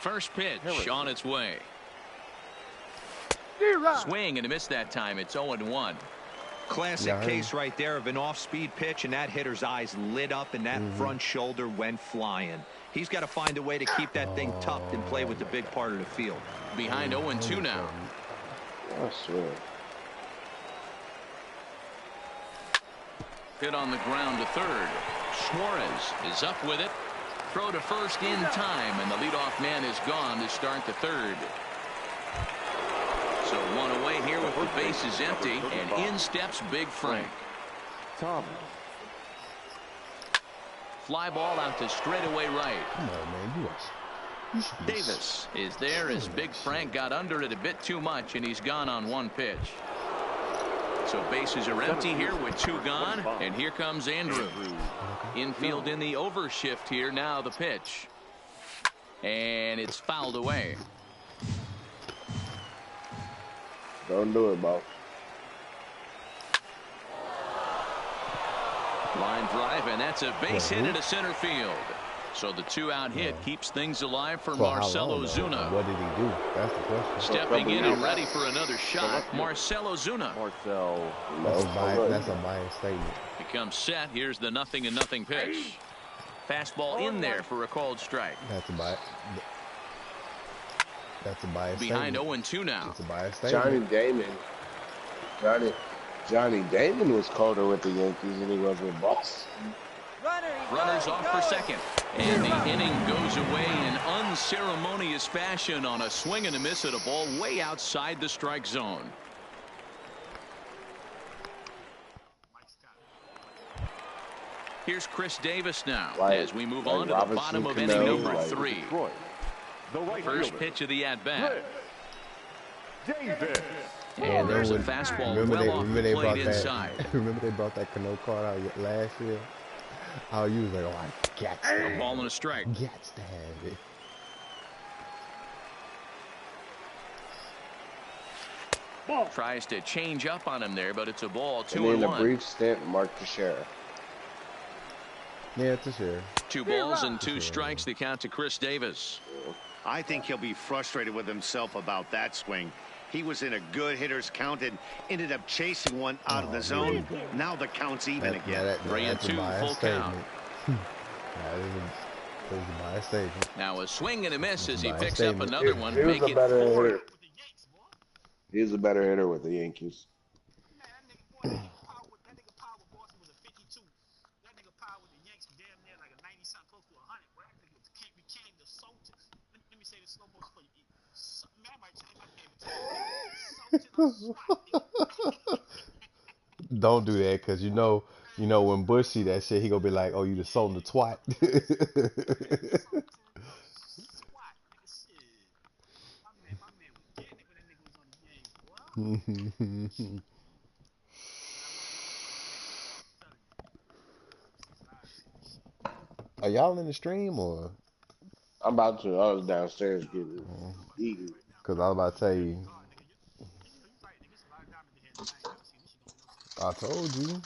First pitch on its way. Swing and a miss that time. It's 0-1. Classic case right there of an off-speed pitch, and that hitter's eyes lit up and that front shoulder went flying. He's got to find a way to keep that thing tucked and play with the big part of the field. Behind 0-2 now. I swear. Hit on the ground to third. Suarez is up with it. Throw to first in time, and the leadoff man is gone to start the third. So one away here with the bases empty, and in steps Big Frank. Fly ball out to straightaway right. Come on, man. You should be Davis is there as Big Frank got under it a bit too much, and he's gone on one pitch. So bases are empty here with two gone, and here comes Andrew. Infield in the overshift here. Now the pitch. And it's fouled away. Don't do it, boss. Line drive, and that's a base hit into center field. So the two-out hit keeps things alive for Marcell Ozuna. What did he do? That's the question. Stepping in and ready for another shot, Marcell Ozuna. That's a biased statement. Becomes set. Here's the 0-0 pitch. Fastball in there for a called strike. That's a bias. That's a biased Behind statement. 0-2 now. It's a biased statement. Johnny Damon was colder with the Yankees than he was with Boston. Runners off for second. And the inning goes away in unceremonious fashion on a swing and a miss at a ball way outside the strike zone. Here's Chris Davis now as we move on to the bottom of inning number 3. First pitch of the at-bat. And there's a fastball well off the plate inside. Remember they brought that Cano card out last year? Oh, you was like, oh, I got to a ball and a strike. Got to have it. Tries to change up on him there, but it's a ball. 2-1. And in a brief stint, Mark Teixeira. Yeah, Teixeira. 2 balls and 2 strikes. The count to Chris Davis. I think he'll be frustrated with himself about that swing. He was in a good hitter's count and ended up chasing one out of the zone. Now the count's even again. 3-2, full count. That is a biased statement. Now a swing and a miss as he picks up another one. He Make was it a better 4. hitter. He's a better hitter with the Yankees. Don't do that, because you know when Bush see that shit, he gonna be like, "Oh, you just sold the twat." Are y'all in the stream or? I'm about to. I was downstairs getting eating. Cause I was about to tell you. I told you.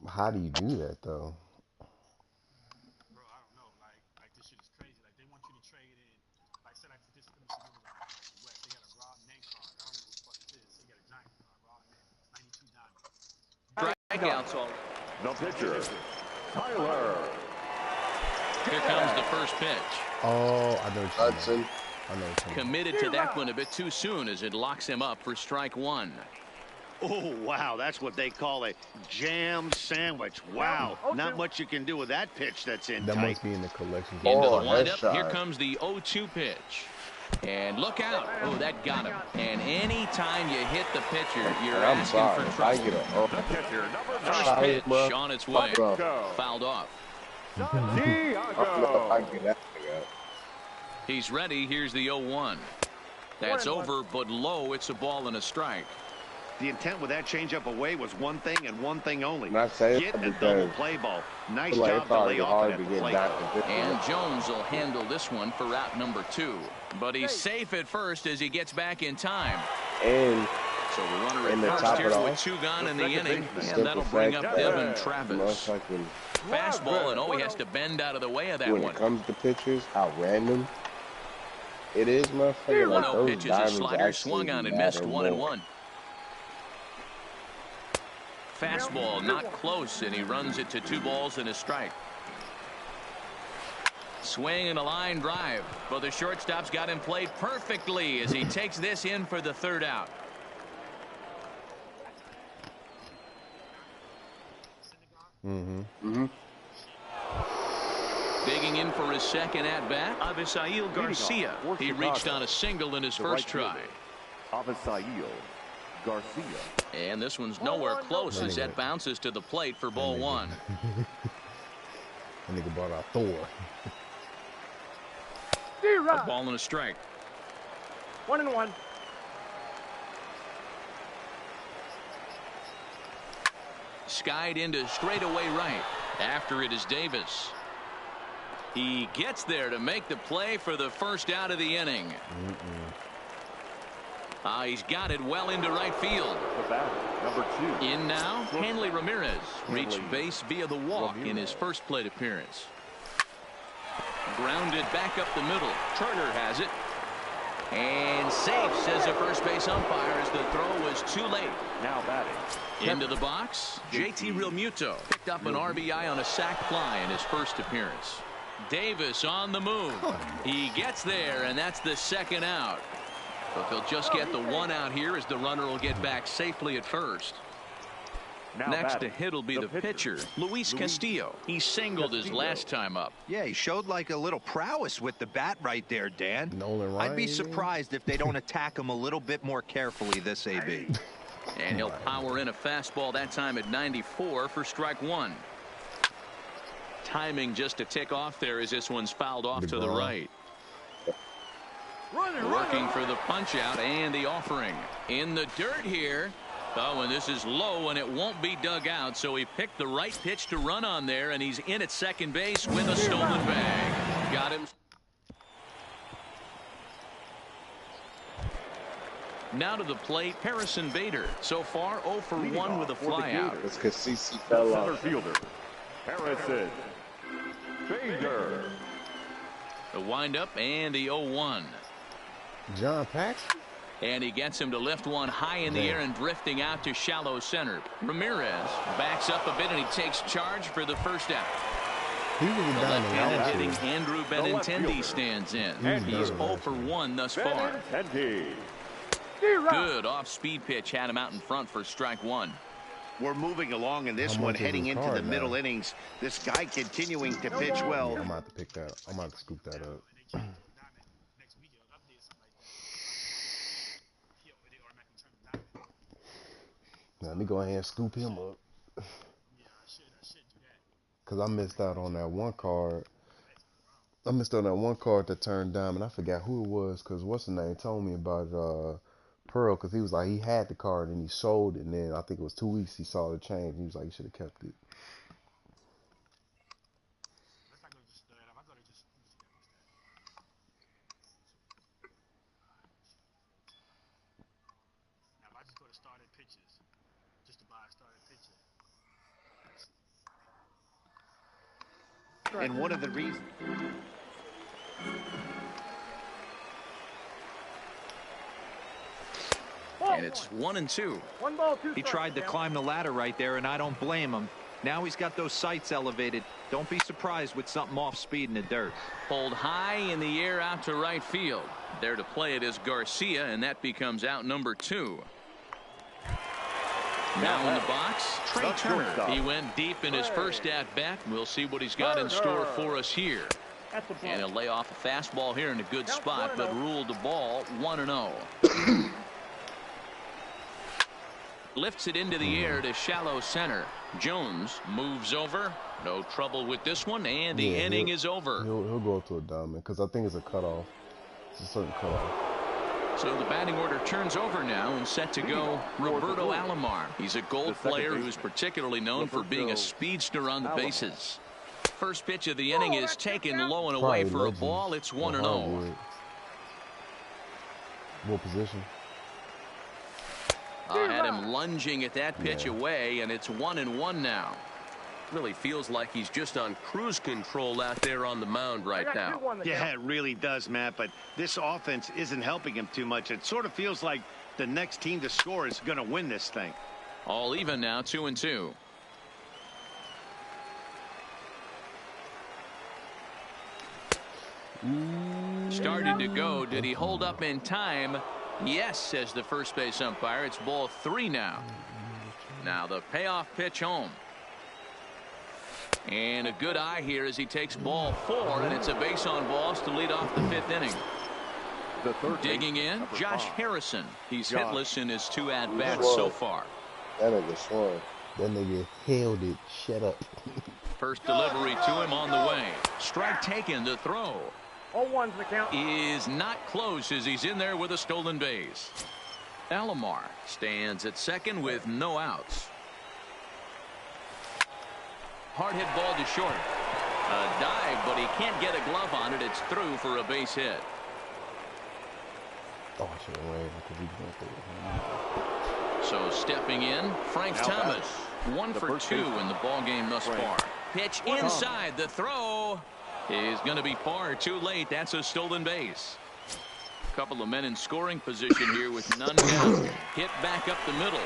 How do you do that though? Bro, I don't know. Like this shit is crazy. Like they want you to trade in. Like say like this. They got a raw name card. I don't know what the fuck it is. They got a giant card, raw name, 92 diamonds. Strikeouts all. The pitcher, Tyler. Here comes the first pitch. Oh, I know. Hudson. I know. Committed to that one a bit too soon as it locks him up for strike 1. Oh, wow. That's what they call a jam sandwich. Wow. Not much you can do with that pitch that's in That tight. must be in the collection. Into the Oh, windup. headshot. Here comes the 0-2 pitch. And look out. Oh, that got him. And any time you hit the pitcher, you're I'm asking sorry. for I trouble. get it. The pitcher, number 9. First pitch bro. on its way. Bro. Fouled off. Santiago. I get that thing out. He's ready. Here's the 0-1. That's over, but low. It's a ball and a strike. The intent with that changeup away was one thing and one thing only. And I say Get that a because double play ball. Nice like job it's to lay already off hard it to at the get plate. back to 50. And Jones will handle this one for route number 2. But he's safe at first as he gets back in time. And So the runner And the at top first it here off. with 2 gone in the inning, and Simple that'll bring up fact Devin that Travis. motherfucking, Fastball, and he has to bend out of the way of that when one. it comes to pitches, how random it is, motherfucker. Like 1-0 those pitches, a diamonds slider actually swung on and matter missed, more. 1-1. Fastball not close, and he runs it to 2 balls and a strike. Swing and a line drive. But the shortstop's got him played perfectly as he takes this in for the 3rd out. Digging in for his 2nd at-bat, Avisail Garcia. He reached on a single in his first try. Avisail Garcia. And this one's nowhere close as that bounces to the plate for ball 1. That nigga brought out Thor. A ball and a strike. 1-1. Skied into straightaway right. After it is Davis. He gets there to make the play for the 1st out of the inning. He's got it well into right field. The batter, number 2. In now, Hanley Ramirez reached base via the walk in his first plate appearance. Grounded back up the middle. Turner has it. And safe, says the first base umpire, as the throw was too late. Now batting. Into the box, JT Realmuto picked up an RBI on a sac fly in his first appearance. Davis on the move. He gets there, and that's the 2nd out. But they'll just get the 1 out here as the runner will get back safely at first. Now Next batting, to hit will be the pitcher, Luis Castillo. He singled his last time up. Yeah, he showed like a little prowess with the bat right there, Dan. Nolan I'd be Ryan. surprised if they don't attack him a little bit more carefully this AB. And he'll power in a fastball that time at 94 for strike 1. Timing just to tick off there as this one's fouled off to the right. Working for the punch out and the offering. In the dirt here. Oh, and this is low, and it won't be dug out, so he picked the right pitch to run on there, and he's in at second base with a stolen bag. Got him. Now to the plate, Harrison Bader. So far, 0 for 1 with a flyout. It's because CC fell Center off. fielder, Harrison Bader. The windup and the 0-1. John Paxton? And he gets him to lift one high in the air and drifting out to shallow center. Ramirez backs up a bit, and he takes charge for the 1st out. He was The down left-handed the hitting Andrew Benintendi stands in. And He's done 0 for 1 thus far. Benintendi. Good off-speed pitch had him out in front for strike 1. We're moving along in this How one, much is heading his into card the now? middle innings. This guy continuing to pitch Yeah, well. I'm gonna have to pick that. I'm gonna have to scoop that up. Next video, update something like that. They automatically turn him down. Let me go ahead and scoop him up. Yeah, I should do that. Cause I missed out on that one card. I missed out on that one card that turned diamond. I forgot who it was. Cause what's the name told me about Pearl. Cause he was like he had the card and he sold it. And then I think it was 2 weeks he saw the change. He was like he should have kept it. Let's not go just stir it up. I thought it just Now, if I just go to started pitches, just to buy a started pitcher. And one of the reasons. And it's 1-2. 1 ball, 2 strikes. He tried to climb the ladder right there, and I don't blame him. Now he's got those sights elevated. Don't be surprised with something off speed in the dirt. Pulled high in the air out to right field. There to play it is Garcia, and that becomes out number 2. Now in the box, Trey That's Turner. shortstop. He went deep in his first at-bat. We'll see what he's got in store for us here. That's a And ball. he'll lay off a fastball here in a good spot, but ruled the ball 1-0. Lifts it into the air to shallow center. Jones moves over. No trouble with this one, and the Yeah, inning is over. He'll go up to a diamond because I think it's a cutoff. It's a certain cutoff. So the batting order turns over now and set to go Roberto Alomar. He's a gold player who's particularly known for being a speedster on the bases. First pitch of the inning is taken low and away Probably for a Legends ball. It's or 1-0. Hardwood. What position? Had him lunging at that pitch away, and it's 1-1 now. Really feels like he's just on cruise control out there on the mound right now. Yeah, it really does, Matt, but this offense isn't helping him too much. It sort of feels like the next team to score is going to win this thing. All even now, 2-2. Started to go. Did he hold up in time? Yes, says the first base umpire. It's ball 3 now. Now the payoff pitch home. And a good eye here as he takes ball 4, and it's a base on balls to lead off the 5th inning. Digging in, Josh Harrison. He's hitless in his 2 at-bats so far. That nigga swung. That nigga held it. Shut up. First delivery to him on the way. Strike taken. The throw 0-1's the count. is not close as he's in there with a stolen base. Alomar stands at second with no outs. Hard hit ball to short. A dive, but he can't get a glove on it. It's through for a base hit. Oh, I should have ran because he went through. So stepping in, Frank Thomas. 1 for 2 in the ball game thus far. Pitch inside. The throw is going to be far too late. That's a stolen base. Couple of men in scoring position here with none down. Hit back up the middle.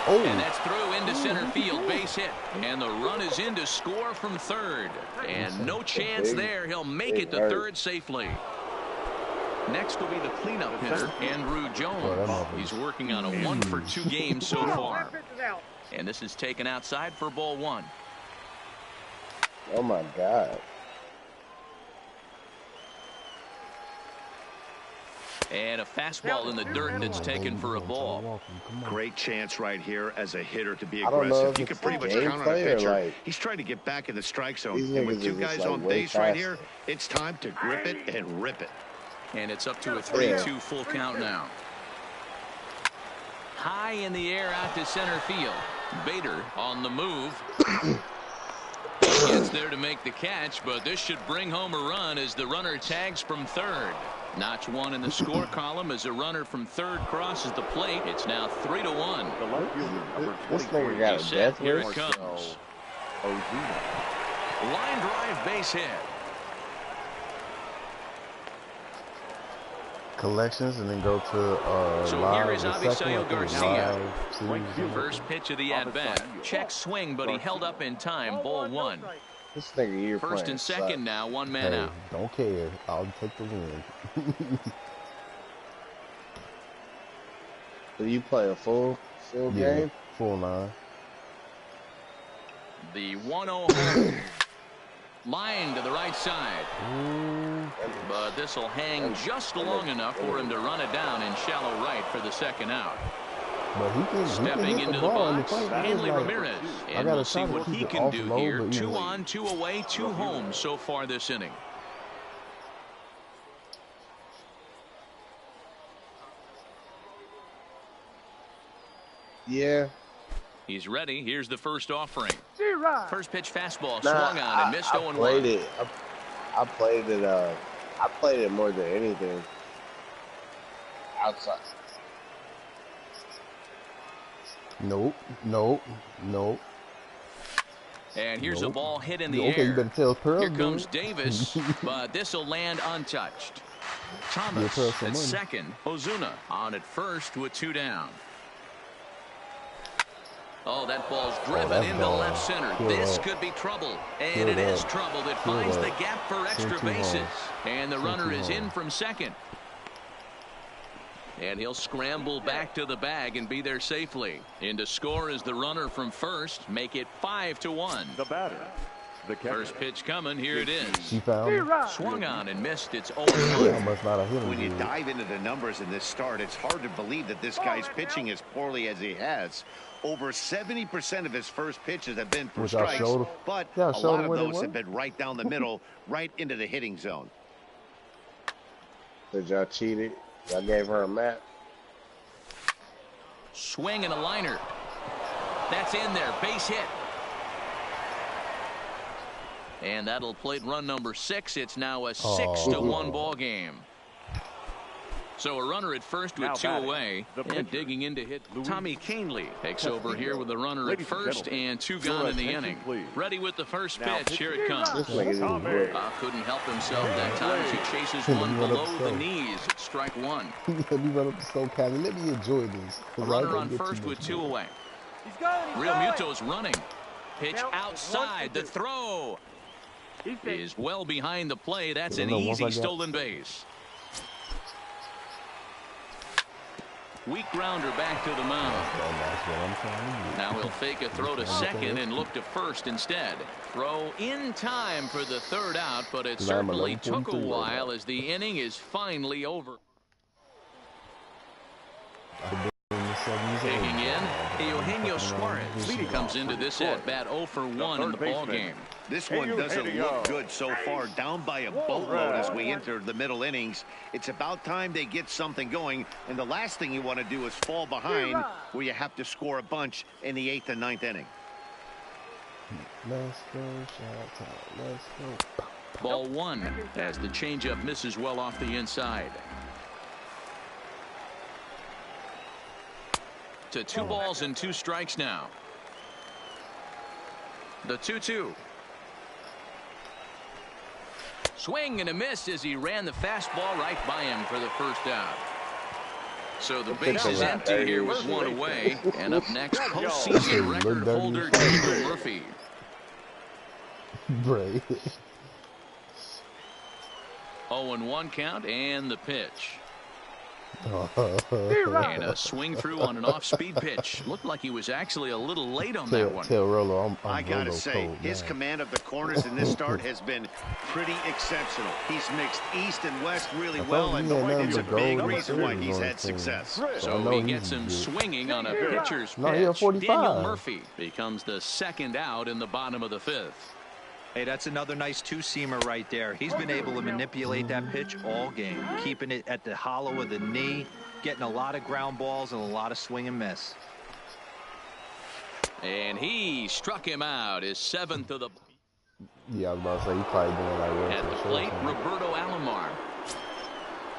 Oh. And that's through into center field. Base hit. And the run is in to score from third. And no chance there. He'll make it to third safely. Next will be the cleanup hitter, Andrew Jones. He's working on a 1 for 2 game so far. And this is taken outside for ball 1. Oh my God. And a fastball in the dirt that's taken for a ball. Great chance right here as a hitter to be I don't know aggressive. if You it's can pretty the much game count on a play or, pitcher. like, He's trying to get back in the strike zone. these And with niggas 2 are just, guys like, on way base right faster. here, it's time to grip it and rip it. And it's up to a 3-2 full count now. High in the air out to center field. Bader on the move. He gets there to make the catch, but this should bring home a run as the runner tags from third. Notch 1 in the score column as a runner from third crosses the plate. It's now 3-1. The left fielder, number This 23. nigga got a Set. death Here wish. it comes. Ozuna. Line drive base hit. Collections and then go to So live. here is the second Avisail one, Garcia. live series. First pitch of the at-bat. Check swing, but he held up in time. Ball 1. This nigga here First playing and second sucks. now. 1 man Hey, out. don't care. I'll take the win. So you play a full Yeah, game? full 9. The 1-0 home. Line to the right side. But this will hang just long enough for him to run it down in shallow right for the second out. But he can Stepping hit into the the ball in the box, plate. Hanley Like, Ramirez. I And gotta we'll see try to what keep he it can do offload, here. but, 2 on, 2 away, 2 home so far this inning. Yeah. He's ready. Here's the first offering. Right. First pitch fastball Nah, swung on and missed I 0-1. played it. I played it. I played it more than anything. Outside. Nope. And here's a ball hit in the Okay, you air. better tell Pearl. Here dude. comes Davis, but this will land untouched. Thomas Pearl some at money. second. Ozuna on at first with 2 down. Oh, that ball's driven that's into gone. left center. Kill This that. could be trouble. And Kill it is that. trouble. It Kill finds the that. gap for extra too bases. hard. And the Send runner too is hard. in from second. And he'll scramble back to the bag and be there safely. In to score is the runner from first. Make it 5-1. The batter, the catcher. First pitch coming. Here it is. She found him. Swung on and missed. It's I 0-1. must not have hit him. When you dude. dive into the numbers in this start, it's hard to believe that this guy's pitching as poorly as he has. Over 70% of his first pitches have been for Which I strikes, showed- but yeah, I a showed lot him of what it those was. have been right down the middle, right into the hitting zone. Did y'all cheated? Y'all gave her a map. Swing and a liner. That's in there. Base hit. And that'll plate run number 6. It's now a 6-1 ball game. So a runner at first with two away, and digging in to hit. Tommy Canely takes over here with a runner at first and two gone in the inning. Ready with the first pitch. Here it comes. Couldn't help himself that time as he chases one below the knees. It's strike one. Let me run up the stone cabin. Let me enjoy this. A runner on first with two away. Real Muto's running. Pitch outside. The throw is well behind the play. That's an easy stolen base. Weak grounder back to the mound. Now he'll fake a throw to second and look to first instead. Throw in time for the third out, but it certainly took a while as the inning is finally over. Taking in, Eugenio Suarez. He comes into this at-bat 0 for 1 in the ballgame. This one doesn't look good so far, down by a boatload as we enter the middle innings. It's about time they get something going, and the last thing you want to do is fall behind where you have to score a bunch in the 8th and 9th inning. Let's go, shot time. Let's go. Ball one as the changeup misses well off the inside. To 2 balls and 2 strikes now. The 2-2. Swing and a miss as he ran the fastball right by him for the first out. So the base is empty here with 1 away. And up next, postseason record holder Daniel Murphy. Bray. 0-1 count and the pitch. And a swing through on an off-speed pitch. Looked like he was actually a little late on that one. Tell Rolo, I gotta say, his command of the corners in this start has been pretty exceptional. He's mixed east and west really well, and it's a big reason why he's had success. So he gets him swinging on a pitcher's pitch. Daniel Murphy becomes the second out in the bottom of the 5th. Hey, that's another nice two-seamer right there. He's been able to manipulate that pitch all game, keeping it at the hollow of the knee, getting a lot of ground balls and a lot of swing and miss. And he struck him out, his 7th of the... Yeah, I was about to say, he probably doing like... At the plate, Roberto Alomar.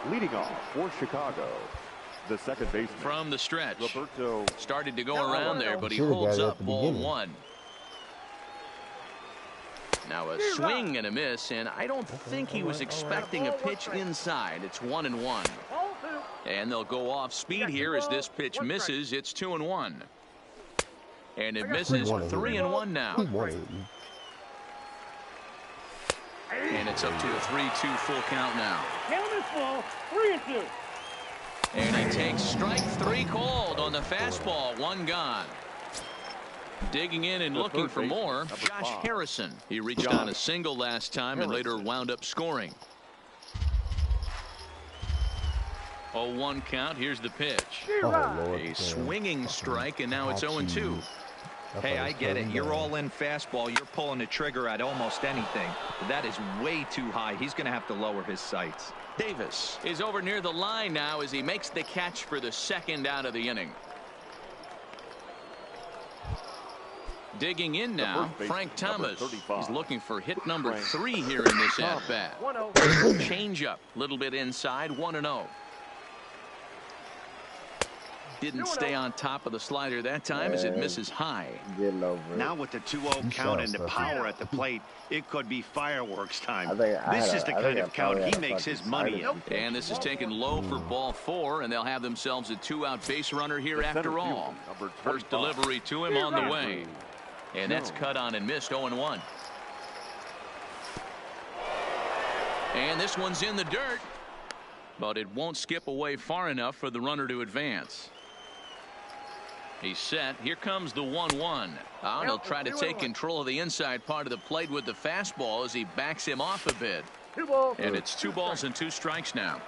Leading off for Chicago, the second baseman. From the stretch. Roberto. Started to go around there, but he holds up ball 1. Now a swing and a miss, and I don't think he was expecting a pitch inside. It's 1-1. And they'll go off speed here as this pitch misses. It's 2-1. And it misses 3-1 now. And it's up to a 3-2 full count now. Count is full, 3-2. And he takes strike 3 called on the fastball. 1 gone. Digging in and looking for more, Josh Harrison. He reached on a single last time and later wound up scoring. 0-1 count. Here's the pitch. A swinging strike, and now it's 0-2. Hey, I get it. You're all in fastball. You're pulling the trigger at almost anything. But that is way too high. He's going to have to lower his sights. Davis is over near the line now as he makes the catch for the 2nd out of the inning. Digging in now, Frank Thomas. He's looking for hit number 3 here in this at-bat. Change up, little bit inside, 1-0. Didn't stay on top of the slider that time as it misses high. Now with the 2-0 count and the power at the plate, it could be fireworks time. This is the kind of count he makes his money in. And this is taken low for ball 4, and they'll have themselves a 2-out base runner here after all. First delivery to him on the way. And that's cut on and missed. 0-1. And this one's in the dirt, but it won't skip away far enough for the runner to advance. He's set. Here comes the 1-1. He'll try to take control of the inside part of the plate with the fastball as he backs him off a bit. And it's 2 balls and 2 strikes now.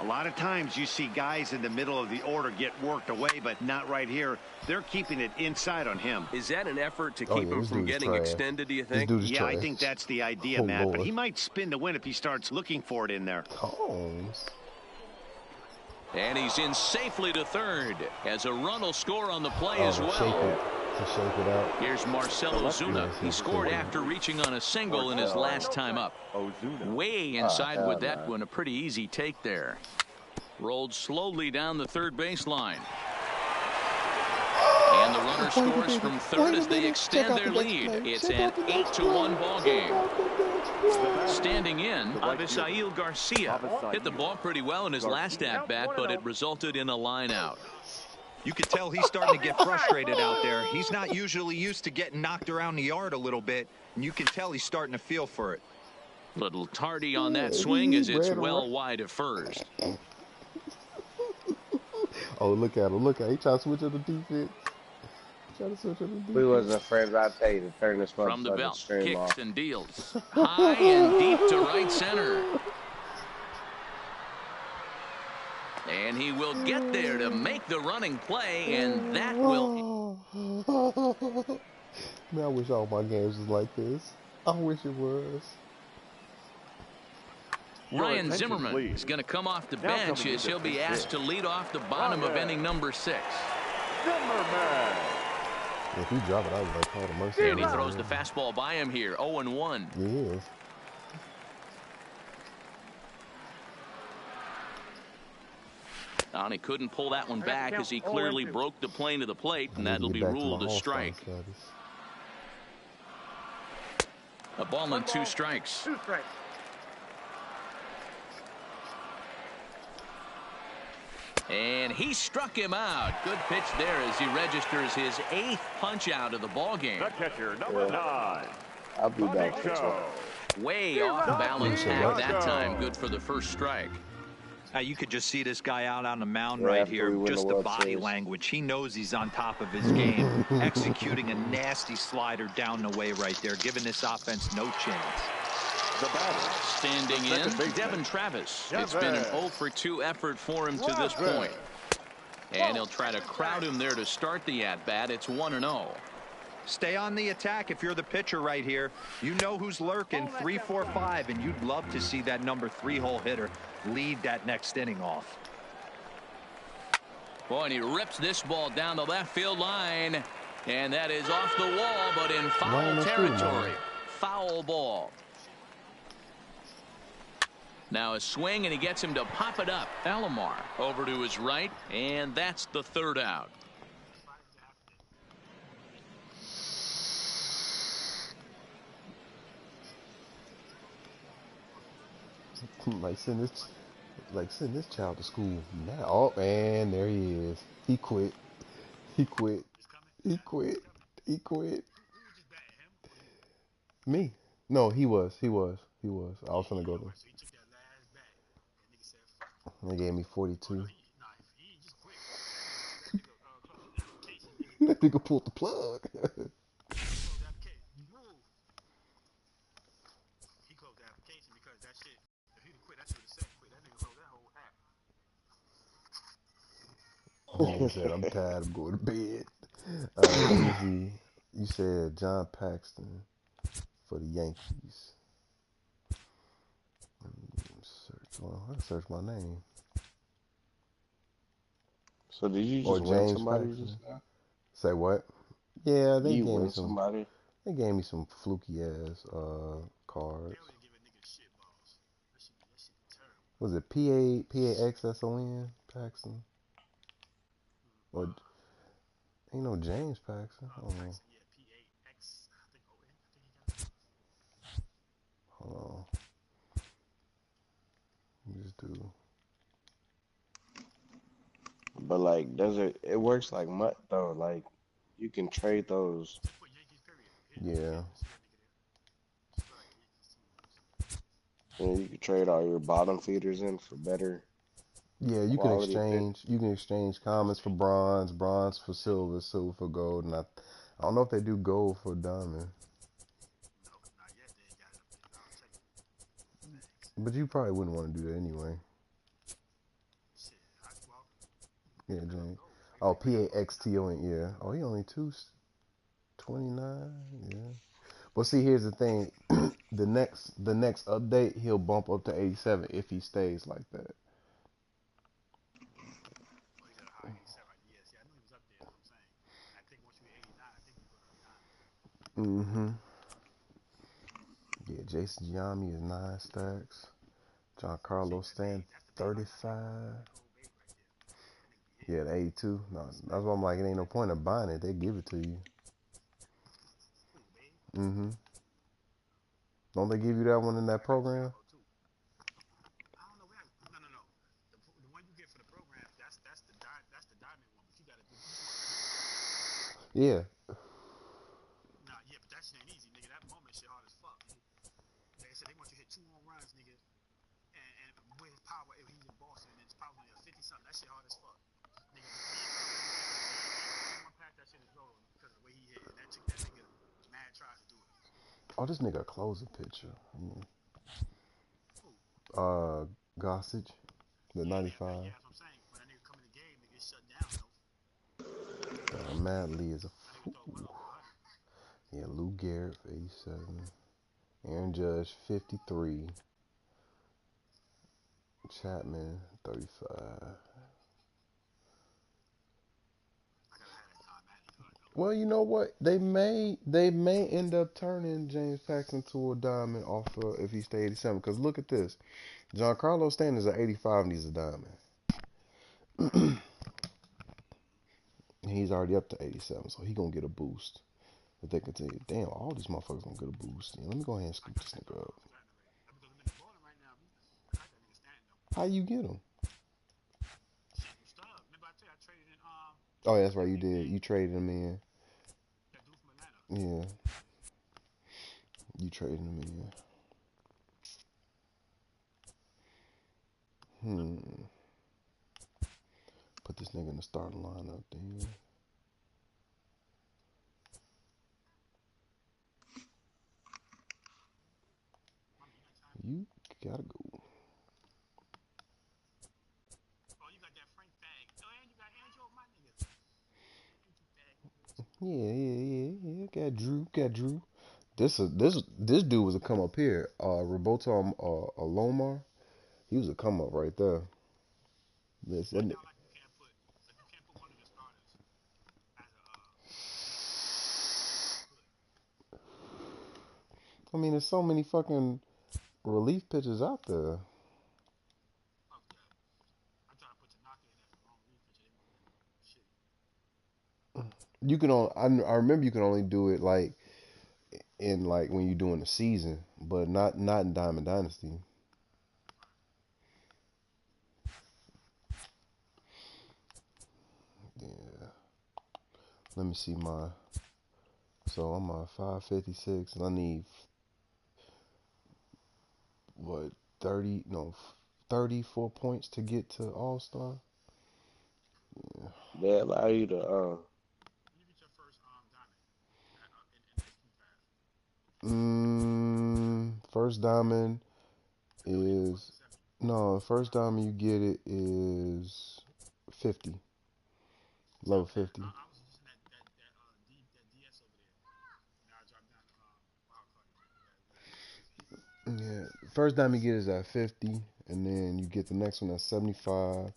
A lot of times you see guys in the middle of the order get worked away, but not right here. They're keeping it inside on him. Is that an effort to keep him from getting extended, do you think? Yeah, I think that's the idea, Matt. But he might spin to win if he starts looking for it in there. And he's in safely to 3rd as a run will score on the play as well. Here's Marcell Ozuna. He scored after reaching on a single in his last time up. Way inside with that one. A pretty easy take there. Rolled slowly down the third baseline. And the runner scores from third as they extend their lead. It's an 8-1 ball game. Standing in, Avisail Garcia hit the ball pretty well in his last at-bat, but it resulted in a line out. You could tell he's starting to get frustrated out there. He's not usually used to getting knocked around the yard a little bit, and you can tell he's starting to feel for it. Little tardy on that swing as it's well wide of first. Oh, look at him. Look at him. He trying to switch up the defense. We wasn't friends, I'd tell you to turn this From the belt, stream kicks off. and deals. High and deep to right center. And he will get there to make the running play, and that will... Man, I wish all my games was like this. I wish it was. Ryan Zimmerman is going to come off the bench as he'll be asked to lead off the bottom of inning number 6. Zimmerman. If he drop it, I was like, oh, the mercy. And he throws the fastball by him here, 0-1. He is. And he couldn't pull that one back as he clearly broke the plane to the plate, and that'll be ruled a strike. A ball and 2 strikes. 2 strikes. And he struck him out. Good pitch there as he registers his 8th punch out of the ball game. The catcher, number 9. I'll be back. Way off balance at that time. Good for the first strike. You could just see this guy out on the mound right here. Just the body language. He knows he's on top of his game. Executing a nasty slider down the way right there, giving this offense no chance. The batter. Standing in, Devin Travis. It's been an 0-for-2 effort for him to this point. And he'll try to crowd him there to start the at-bat. It's 1-0. Stay on the attack if you're the pitcher right here. You know who's lurking, 3, 4, 5, and you'd love to see that number 3-hole hitter lead that next inning off. Boy, and he rips this ball down the left field line. And that is off the wall, but in foul territory. Foul ball. Now a swing, and he gets him to pop it up. Alomar over to his right, and that's the 3rd out. Send this child to school now. Oh, and there he is. He quit. He quit. He quit. He quit. Me? No, he was. I was gonna go there. They gave me 42. That nigga pulled the plug. He said, I'm tired, I'm going to bed. Easy. You said John Paxton for the Yankees. I search my name. So did you just win somebody just now? Say what? Yeah, they gave me some. Somebody? They gave me some fluky ass cards. Was it PAXSON Paxton? Or ain't no James Paxton? Hold on. Hold on. Just do. But like, it works like mutt though. Like, you can trade those. Yeah. And you can trade all your bottom feeders in for better. Yeah, you can exchange. You can exchange commons for bronze, bronze for silver, silver for gold, and I don't know if they do gold for diamond. But you probably wouldn't want to do that anyway. Yeah, James. Oh, PAXTON, yeah. Oh, he only 229, yeah. But see, here's the thing. the next update, he'll bump up to 87 if he stays like that. Mm-hmm. Yeah, Jason Giambi is 9 stacks. Giancarlo Stanton 35. Yeah, the 82. No, that's why I'm like, it ain't no point of buying it. They give it to you. Mm-hmm. Don't they give you that one in that program? I don't know where. No. The one you get for the program, that's the diamond one. But you gotta do. Yeah. Nah, yeah, but that shit ain't easy, nigga. That moment shit hard as fuck. Like I said, they want you to hit 2 home runs, nigga, and with his power, if he's in Boston, and his power only 50 something. That shit hard as fuck, nigga. One pass that shit is rolled because of the way he hit, and that took that nigga mad tries to do it. Oh, this nigga a closer pitcher. Who? Gossage, the 95. Yeah, that's what I'm saying. When that nigga come in the game, nigga, it's shut down, though. Matt Lee is a fool. Yeah, Lou Garrett, 87. Aaron Judge, 53. Chapman, 35. Well, you know what? They may end up turning James Paxton to a diamond off if he stay 87. Because look at this. Giancarlo Stanton is at 85 and he's a diamond. He's already up to 87, so he gonna get a boost. If they continue, damn, all these motherfuckers gonna get a boost. Yeah, let me go ahead and scoop this nigga up. How you get him? Oh, that's right, you did. You traded him in. Yeah. You traded him in. Put this nigga in the starting lineup then. You gotta go. Oh, you got that Frank bag. Oh, and you got Angel, my nigga. Yeah. Got Drew. This dude was a come up here. Roberto Alomar. He was a come up right there. Listen. I mean, there's so many fucking relief pitchers out there. You can only, I remember you can only do it like in like when you're doing the season, but not in Diamond Dynasty. Yeah. Let me see my. So I'm at 556, and I need what 34 points to get to All Star. Yeah. They allow you to First diamond is first diamond you get it is 50. Level 50. Yeah, first diamond you get is at 50, and then you get the next one at 75.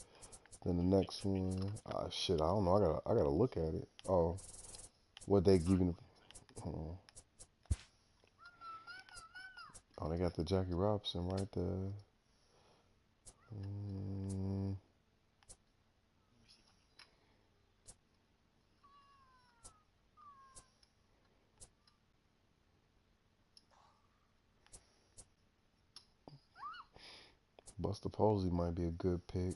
Then the next one, shit, I don't know. I gotta look at it. Oh, what they giving? Hold on. Oh, they got the Jackie Robinson right there. Buster Posey might be a good pick.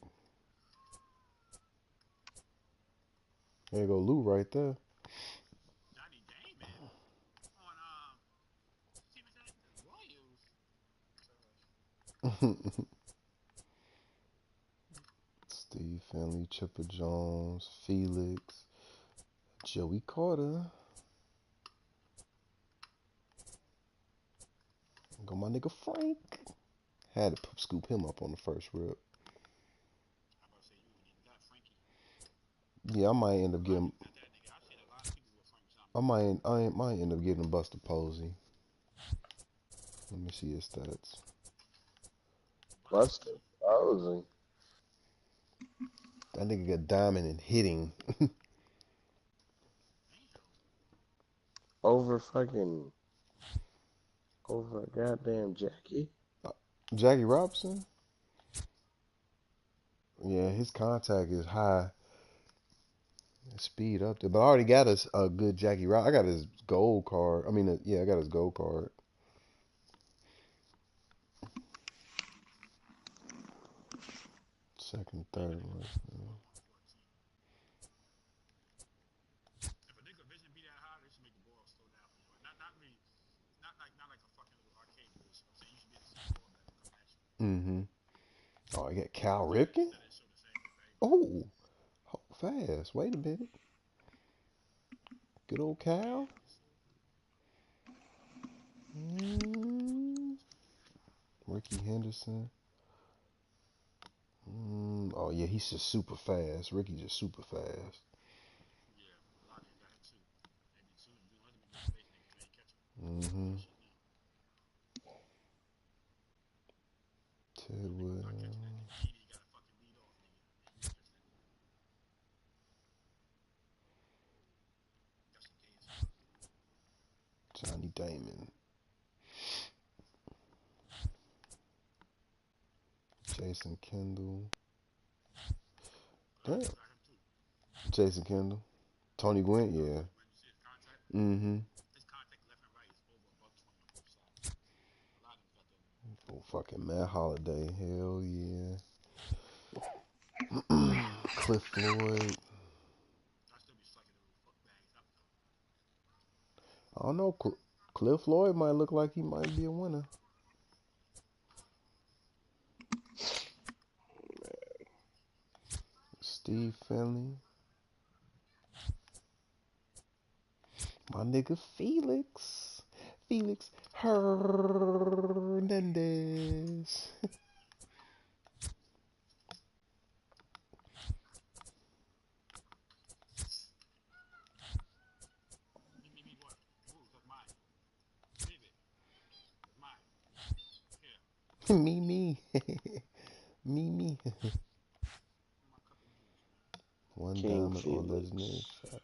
There you go, Lou right there. Steve Finley, Chipper Jones, Felix, Joey Carter. Go my nigga Frank. Had to scoop him up on the first rip. Yeah, I might end up getting. I might end up getting Buster Posey. Let me see his stats. Buster Posey. That nigga got diamond and hitting. over goddamn Jackie. Jackie Robinson? Yeah, his contact is high. Speed up there. But I already got a good Jackie Rock. I got his gold card. I mean, yeah, I got his gold card. Second, third one. If a nigga vision be that high, they should make the ball slow down. Not really, not like a fucking little arcade bullshit. I'm saying you should be able to see the ball better coming at you. Mm-hmm. Oh, I got Cal Ripken? Oh, fast. Wait a minute. Good old Cal. Ricky Henderson. Oh, yeah, he's just super fast. Ricky's just super fast. Yeah, a lot of them got him too. Mm-hmm. Ted Williams. Johnny Damon. Jason Kendall. Damn. Jason Kendall. Tony Gwynn, yeah. Mm-hmm. Oh, fucking Matt Holiday. Hell yeah. Cliff Floyd. I don't know. Cliff Floyd might look like he might be a winner. Steve Finley. My nigga Felix. Felix Hernandez. Me. Me. One King diamond or legendary. Felix.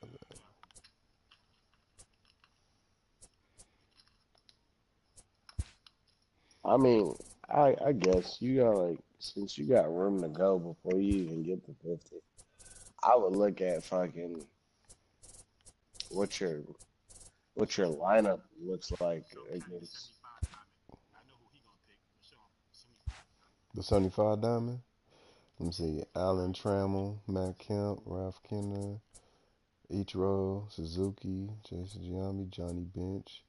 I mean, I guess you got like, since you got room to go before you even get to 50, I would look at fucking what your lineup looks like against. The 75 diamond. Let me see. Alan Trammell, Matt Kemp, Ralph Kenner, Ichiro, Suzuki, Jason Giambi, Johnny Bench,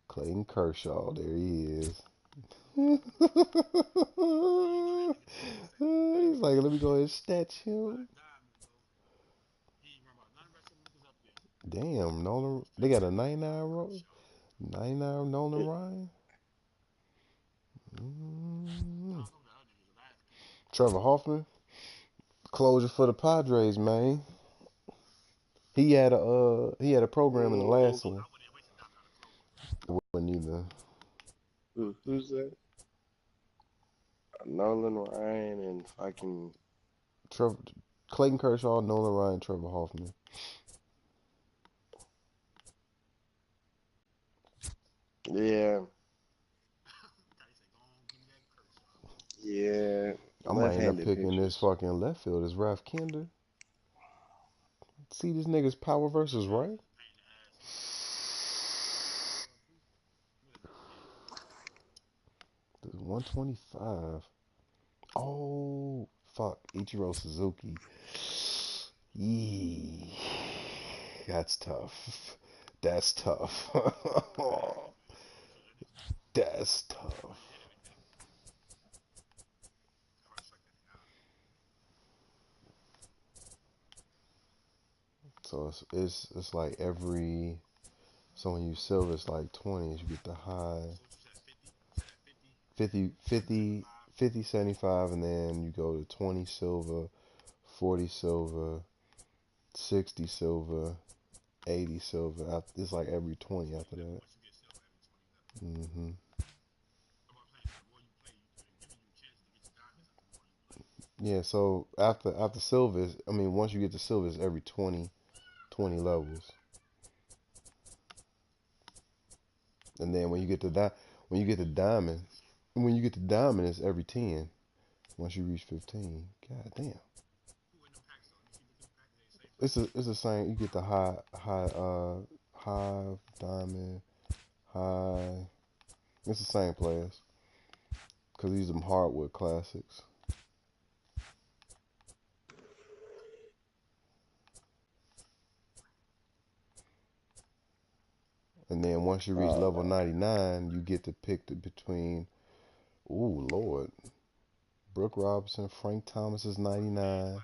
Clayton Kershaw. There he is. He's like, let me go ahead and stat him. Damn, Nolan. They got a 99 roll. 99 Nolan Ryan. Trevor Hoffman. Closure for the Padres, man. He had a program in the last one. Wouldn't either. Who's that? Nolan Ryan and fucking Clayton Kershaw, Nolan Ryan, Trevor Hoffman. Yeah. Yeah. I might end up picking this fucking left field as Ralph Kender. See this nigga's power versus right. 125. Oh, fuck. Ichiro Suzuki. Yee. That's tough. That's tough. That's tough. So it's like every, so when you silver it's like 20s, you get the high 50 75, and then you go to 20 silver, 40 silver, 60 silver, 80 silver. It's like every 20 after that. Yeah, so after silver, I mean, once you get to silver, it's every 20 levels. And then when you get to diamond, it's every 10. Once you reach 15. God damn. It's the same. You get the high diamond, high. It's the same players. Cause these are them hardwood classics. And then once you reach level 99, you get to pick between, ooh, Lord. Brooke Robinson, Frank Thomas is 99.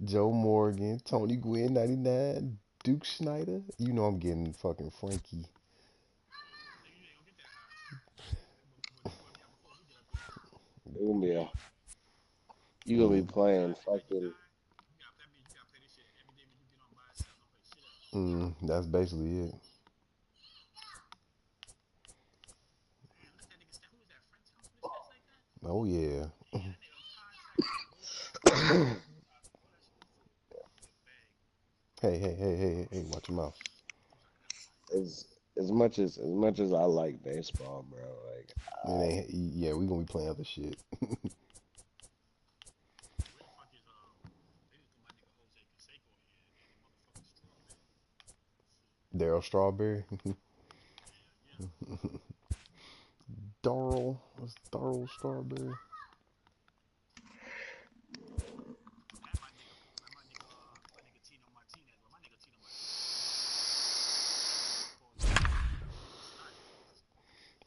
Joe Morgan, Tony Gwynn, 99. Duke Snyder. You know I'm getting fucking Frankie. You gonna be playing fucking. That's basically it. Oh yeah. Hey, watch your mouth. As much as I like baseball, bro, like yeah, we gonna be playing other shit. Daryl Strawberry. Darryl Strawberry.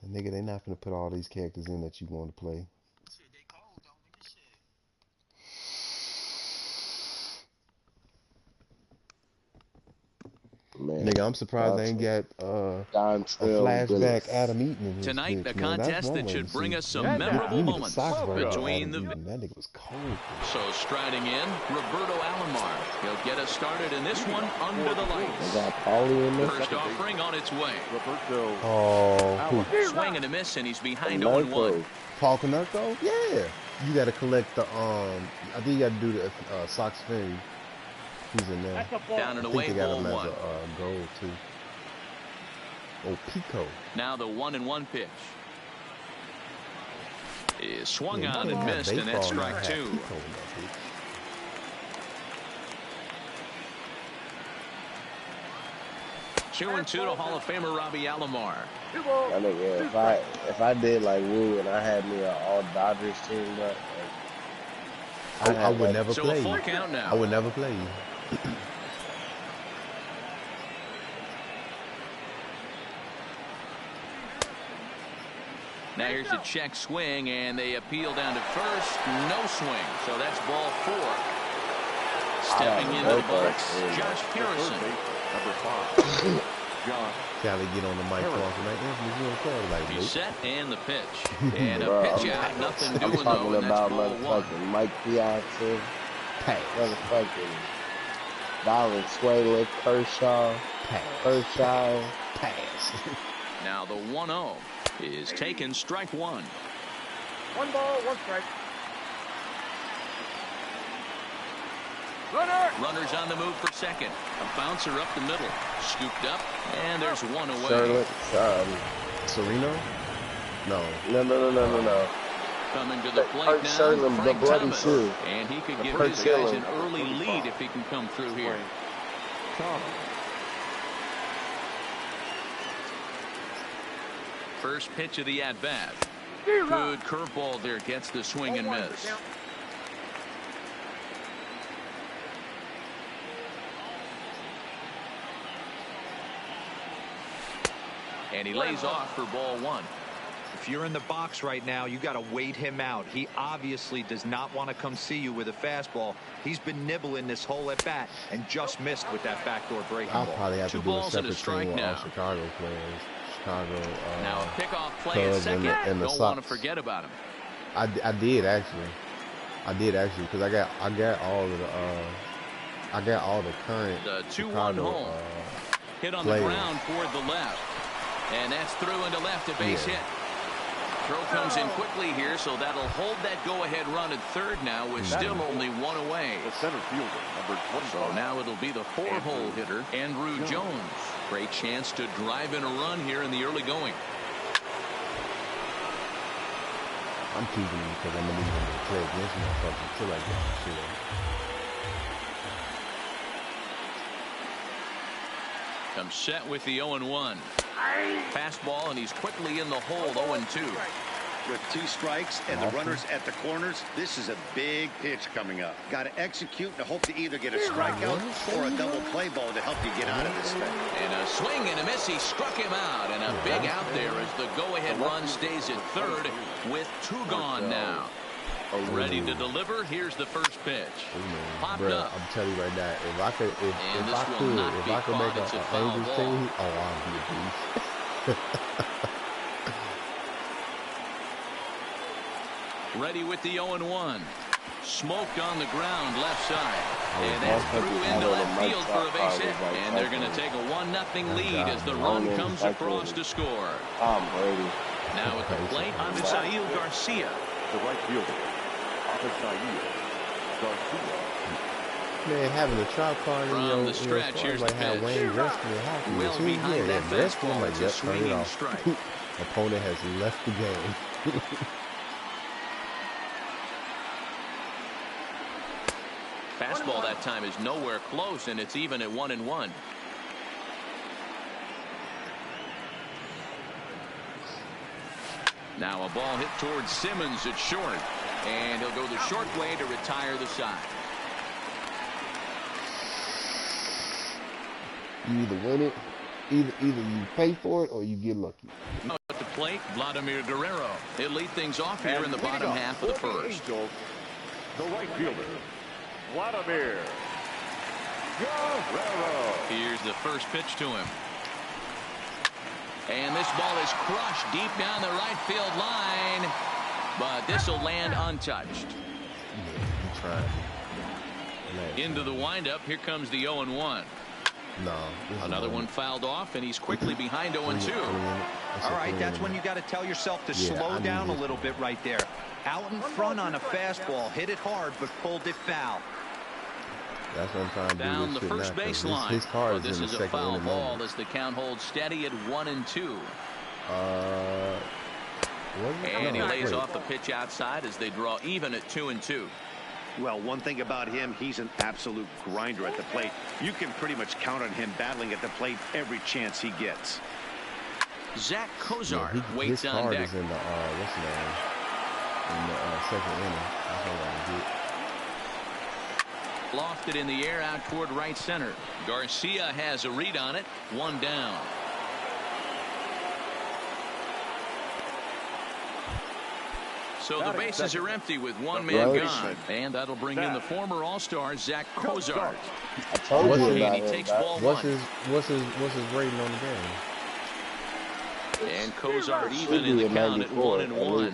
And nigga, they not gonna put all these characters in that you want to play. Man, nigga, I'm surprised they ain't got a flashback Adam Eaton in his Tonight, bitch, the man. contest that should bring us some memorable moments between the... That nigga was cold. So striding in, Roberto Alomar. He'll get us started in this one under the lights. First offering on its way. Oh, swing and a miss, and he's behind 0-1. Paul Konerko? Yeah. You got to collect the I think you got to do the Sox Ferry. He's in there. Down and away, they got ball him one. As a goal too. Oh, Pico. Now the 1-1 pitch is swung on and missed, and that's strike two. 2-2 to Hall of Famer Robbie Alomar. I mean, yeah, if I did like Woo and I had me an all Dodgers team, but like, I would never so play a full you. count now. I would never play you. Now here's a check swing, and they appeal down to first. No swing, so that's ball four. Stepping into the box, Josh Harrison. Number 5, Josh. Gotta get on the mic talking like Anthony, you don't call like He's set, and the pitch. And bro, a pitch out, nothing I'm doing talking though, and that's about ball one. motherfucking Mike Piazza, Pass. motherfucking Valenzuela, Kershaw, Pass. Now the 1-0 is taken, strike one. 1 ball, 1 strike. Runners on the move for second. A bouncer up the middle. Scooped up, and there's one away. Sereno? No. Coming to the plate now, Sherman, Frank the bloody Thomas. shoe. And he could give his guys an early lead if he can come through here. First pitch of the at-bat. Good curveball there, gets the swing and miss. And he lays off for ball one. If you're in the box right now, you got to wait him out. He obviously does not want to come see you with a fastball. He's been nibbling this whole at bat and just missed with that backdoor breaking I'll ball. probably have Two to do a balls and a separate strike thing with all now. Chicago players. Now a pickoff play at Cubs second. and the Don't want to Sox. forget about him. I did actually because I got all the current The 2-1 Chicago, home. Hit on players. the ground toward the left. And that's through into left, a base hit. Throw comes in quickly here, so that'll hold that go-ahead run at third now with still only one away. The center fielder, number 25. So now it'll be the four-hole hitter, Andrew Jones. Great chance to drive in a run here in the early going. I'm keeping him because I'm gonna need him to play against motherfuckers until I get the shit out. Comes set with the 0-1. Fastball, and he's quickly in the hole, 0-2. With 2 strikes and the runners at the corners, this is a big pitch coming up. Got to execute and hope to either get a strikeout or a double play ball to help you get out of this thing. And a swing and a miss. He struck him out. And a big out there as the go-ahead run stays at third with 2 gone now. Ready to deliver. Here's the first pitch. Popped up. I'm telling you right now, if I could make an Angels team, I'd be a beast. Ready with the 0-1. Smoked on the ground left side. And that's through into left field for a base hit. And they're going to take a 1-0 lead as the run comes across to score. Brady. Now at the plate, Avisail Garcia. The right fielder, Avisail Garcia. Man, having a trap card in From the stretch, here's the have pitch. Wayne Gretzky in hockey. Well behind that fastball, it's a swinging strike. Opponent has left the game. Fastball that time is nowhere close, and it's even at 1-1. Now a ball hit towards Simmons at short, and he'll go the short way to retire the side. You either win it, either you pay for it or you get lucky. At the plate, Vladimir Guerrero. He'll lead things off here in the bottom half of the first. The right fielder, Vladimir Guerrero. Here's the first pitch to him. And this ball is crushed deep down the right field line. But this will land untouched. Yeah, he tried. Into the windup. Here comes the 0-1. No. Another one fouled off, and he's quickly behind 0-2. All right, that's when you got to tell yourself to slow down a little bit right there. Out in front on a fastball, hit it hard, but pulled it foul. That's what I'm trying to do. Down the first base line. His car is this in is the a foul second ball as the count holds steady at 1-2. And he lays off the pitch outside as they draw even at 2-2. Well, one thing about him, he's an absolute grinder at the plate. You can pretty much count on him battling at the plate every chance he gets. Zach Kozar waits on deck. His card is in the, what's the name? In the second inning. That's all I get. Lofted in the air out toward right center. Garcia has a read on it. 1 down. So the bases are empty with 1 man gone. And that'll bring in the former All-Star Zach Kozar. I told you about And he him. takes ball What's 1. his rating on the game? And Kozar even in the count at 1-1.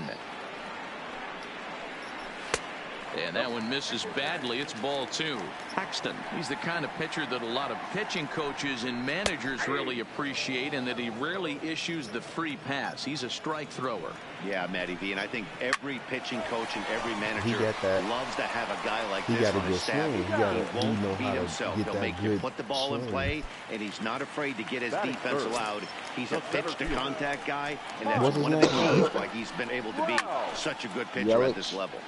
And that one misses badly. It's ball 2. Paxton, he's the kind of pitcher that a lot of pitching coaches and managers really appreciate, and that he rarely issues the free pass. He's a strike thrower. Yeah, Matty V, and I think every pitching coach and every manager loves to have a guy like this on his staff. He won't beat himself. He'll make you put the ball in play, and he's not afraid to get his defense allowed. He's a pitch-to-contact guy, and that's one of the keys why he's been able to be such a good pitcher at this level.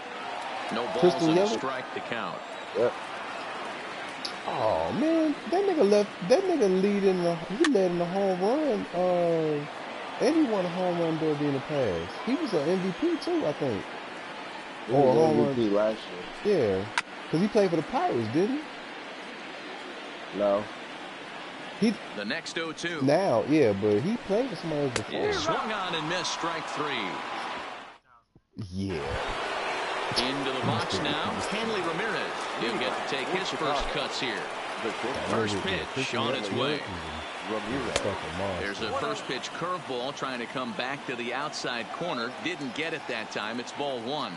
No balls and a strike to count. Yep. Oh man, that nigga lead in the he led in the home run. And he won a home run derby in the past. He was an MVP too, I think. He was MVP last year. Yeah, because he played for the Pirates, didn't he? No. The next 0-2. Now, yeah, but he played for somebody else before. Yeah, swung on and missed, strike 3. Yeah. Into the box now, Hanley Ramirez. He'll get to take his first cuts here. First pitch on its way. There's a first pitch curveball trying to come back to the outside corner. Didn't get it that time. It's ball 1.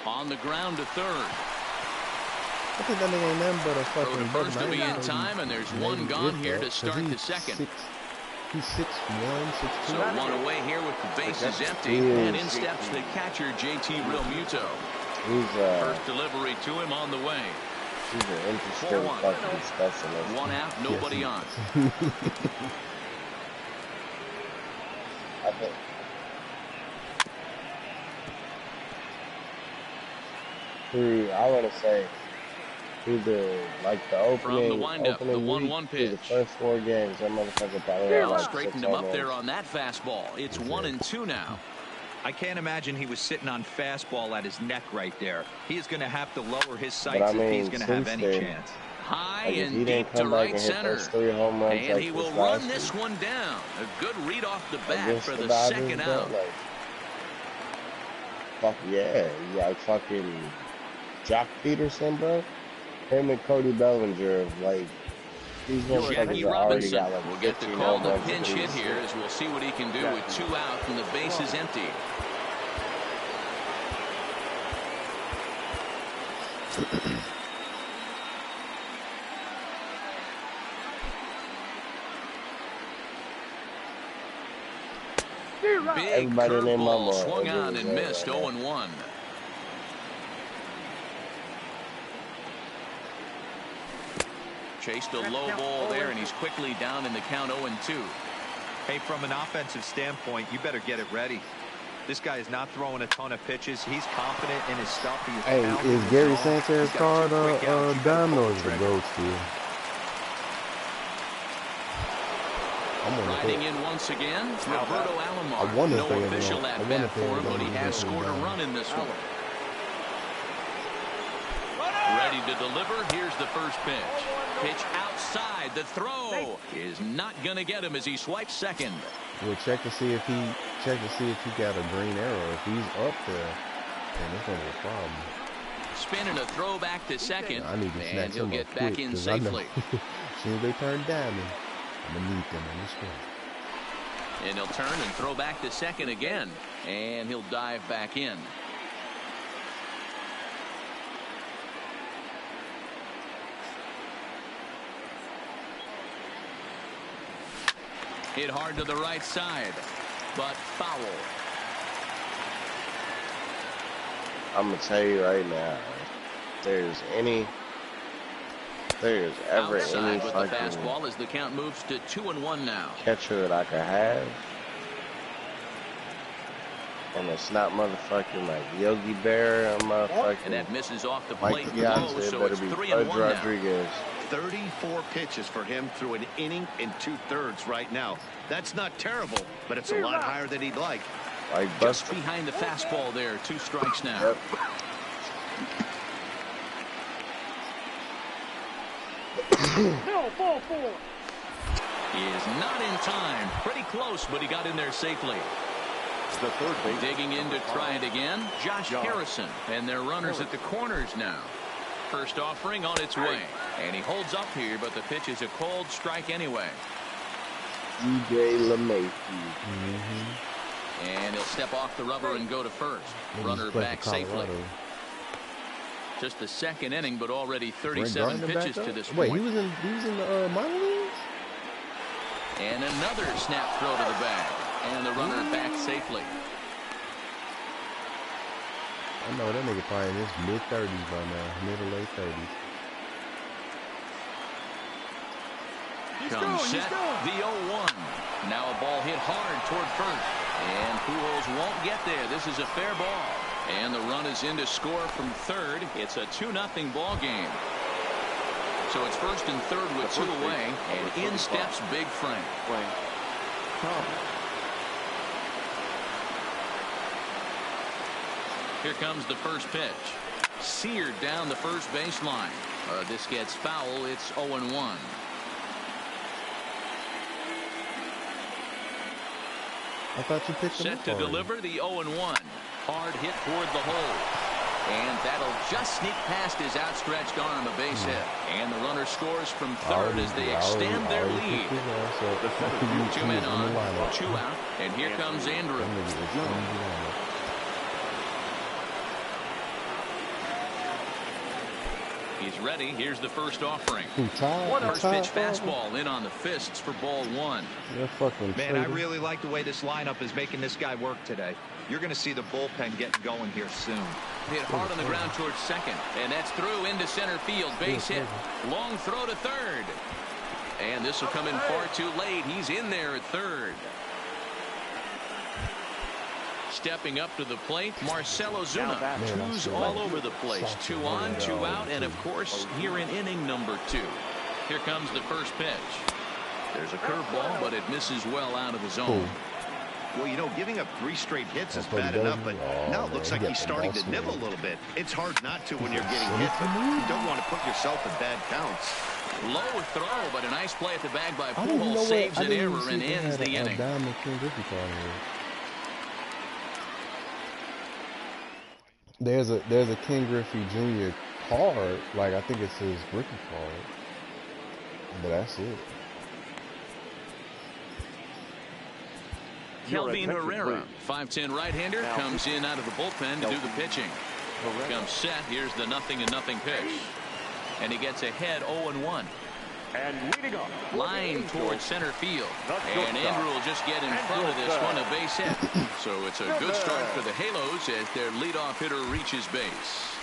On the ground to third. I think that nigga ain't nothing but a fucking the first to be in time, and there's 1 gone here to start the second. He's 6'1", 6'2". So 1 away here with the bases empty, and in steps the catcher, JT Realmuto. First delivery to him on the way. He's an interesting fucking specialist. 1 out, nobody on. I think. I want to say Either like the opening, From the windup, the 1-1 pitch. The first 4 games, that motherfucker probably had like straightened him up there on that fastball. It's 1-2 now. I can't imagine he was sitting on fastball at his neck right there. He is going to have to lower his sights if he's going to have any chance. High and deep to right center. And he will run this one down. A good read off the bat for the second out. Like, fuck yeah. You got fucking Jock Peterson, bro. Him and Cody Bellinger, like, these motherfuckers already got like will get the call to pinch hit here as we'll see what he can do with 2 out and the base is empty. Big curveball swung on and missed. 0-1. Chased a low ball there, and he's quickly down in the count 0-2. Hey, from an offensive standpoint, you better get it ready. This guy is not throwing a ton of pitches. He's confident in his stuff. Hey, is Gary Sanchez card done or is the GOAT still? Riding in once again, Roberto Alomar. No official at bat for him, but he has scored a run in this one. Ready to deliver. Here's the first pitch. Pitch outside. The throw is not going to get him as he swipes second. We'll check to see if he got a green arrow. If he's up there, then it's gonna be a problem. Spinning a throw back to second, I need to and he'll get back in safely. As soon as they turn diamond, I'm gonna need them on the screen. And he'll turn and throw back to second again, and he'll dive back in. Hit hard to the right side, but foul. I'm going to tell you right now, if there's ever outside any with fucking the fastball as the count moves to 2-1 now. catcher that I could have, and it's not motherfucking like Yogi Berra or motherfucking and that misses off the Mike plate low, Beyonce, so it's 3-1 now. Rodriguez. 34 pitches for him through an inning and 2/3 right now. That's not terrible, but it's a lot higher than he'd like. Just behind the fastball there. 2 strikes now. Yep. He is not in time. Pretty close, but he got in there safely. The third base. Digging in to try it again, Josh Harrison. And their runners at the corners now. First offering on its way. And he holds up here, but the pitch is a cold strike anyway. DJ LeMahieu. And he'll step off the rubber and go to first. Runner back safely. Just the second inning, but already 37 pitches to this point. Wait, he was in the minor leagues? And another snap throw to the bag. And the runner back safely. I know that nigga probably in his mid-30s by now. Mid or late 30s. Comes set, the 0-1. Now a ball hit hard toward first. And Pujols won't get there. This is a fair ball. And the run is in to score from third. It's a 2-0 ball game. So it's first and third with 2 away. And in steps Big Frank. Here comes the first pitch. Seared down the first baseline. This gets foul. It's 0-1. I thought you picked him up. Set to deliver the 0-1. Hard hit toward the hole. And that'll just sneak past his outstretched arm, a base hit. And the runner scores from third as they extend their lead. 2 men on, 2 out. And here comes Andrew. He's ready. Here's the first offering. First pitch fastball in on the fists for ball 1. Man, I really like the way this lineup is making this guy work today. You're going to see the bullpen getting going here soon. Hit hard on the ground towards second. And that's through into center field. Base hit. Long throw to third. And this will come in far too late. He's in there at third. Stepping up to the plate, Marcell Ozuna. Twos all over the place. 2 on, 2 out, and of course, here in inning number 2. Here comes the first pitch. There's a curveball, but it misses well out of the zone. Well, you know, giving up 3 straight hits is bad enough, but now it looks like he's starting to nibble a little bit. It's hard not to when you're getting hit, but you don't want to put yourself in bad counts. Low throw, but a nice play at the bag by Pujols. Saves an error and ends the inning. There's a Ken Griffey Jr. card, like I think it's his rookie card, but that's it. Kelvin Herrera, 5'10" right-hander, comes in out of the bullpen to do the pitching. Comes set. Here's the 0-0 pitch, and he gets ahead 0-1. And leading off, line towards center field, and Andrew will just get in front of this one, a base hit. So it's a good start for the Halos as their leadoff hitter reaches base.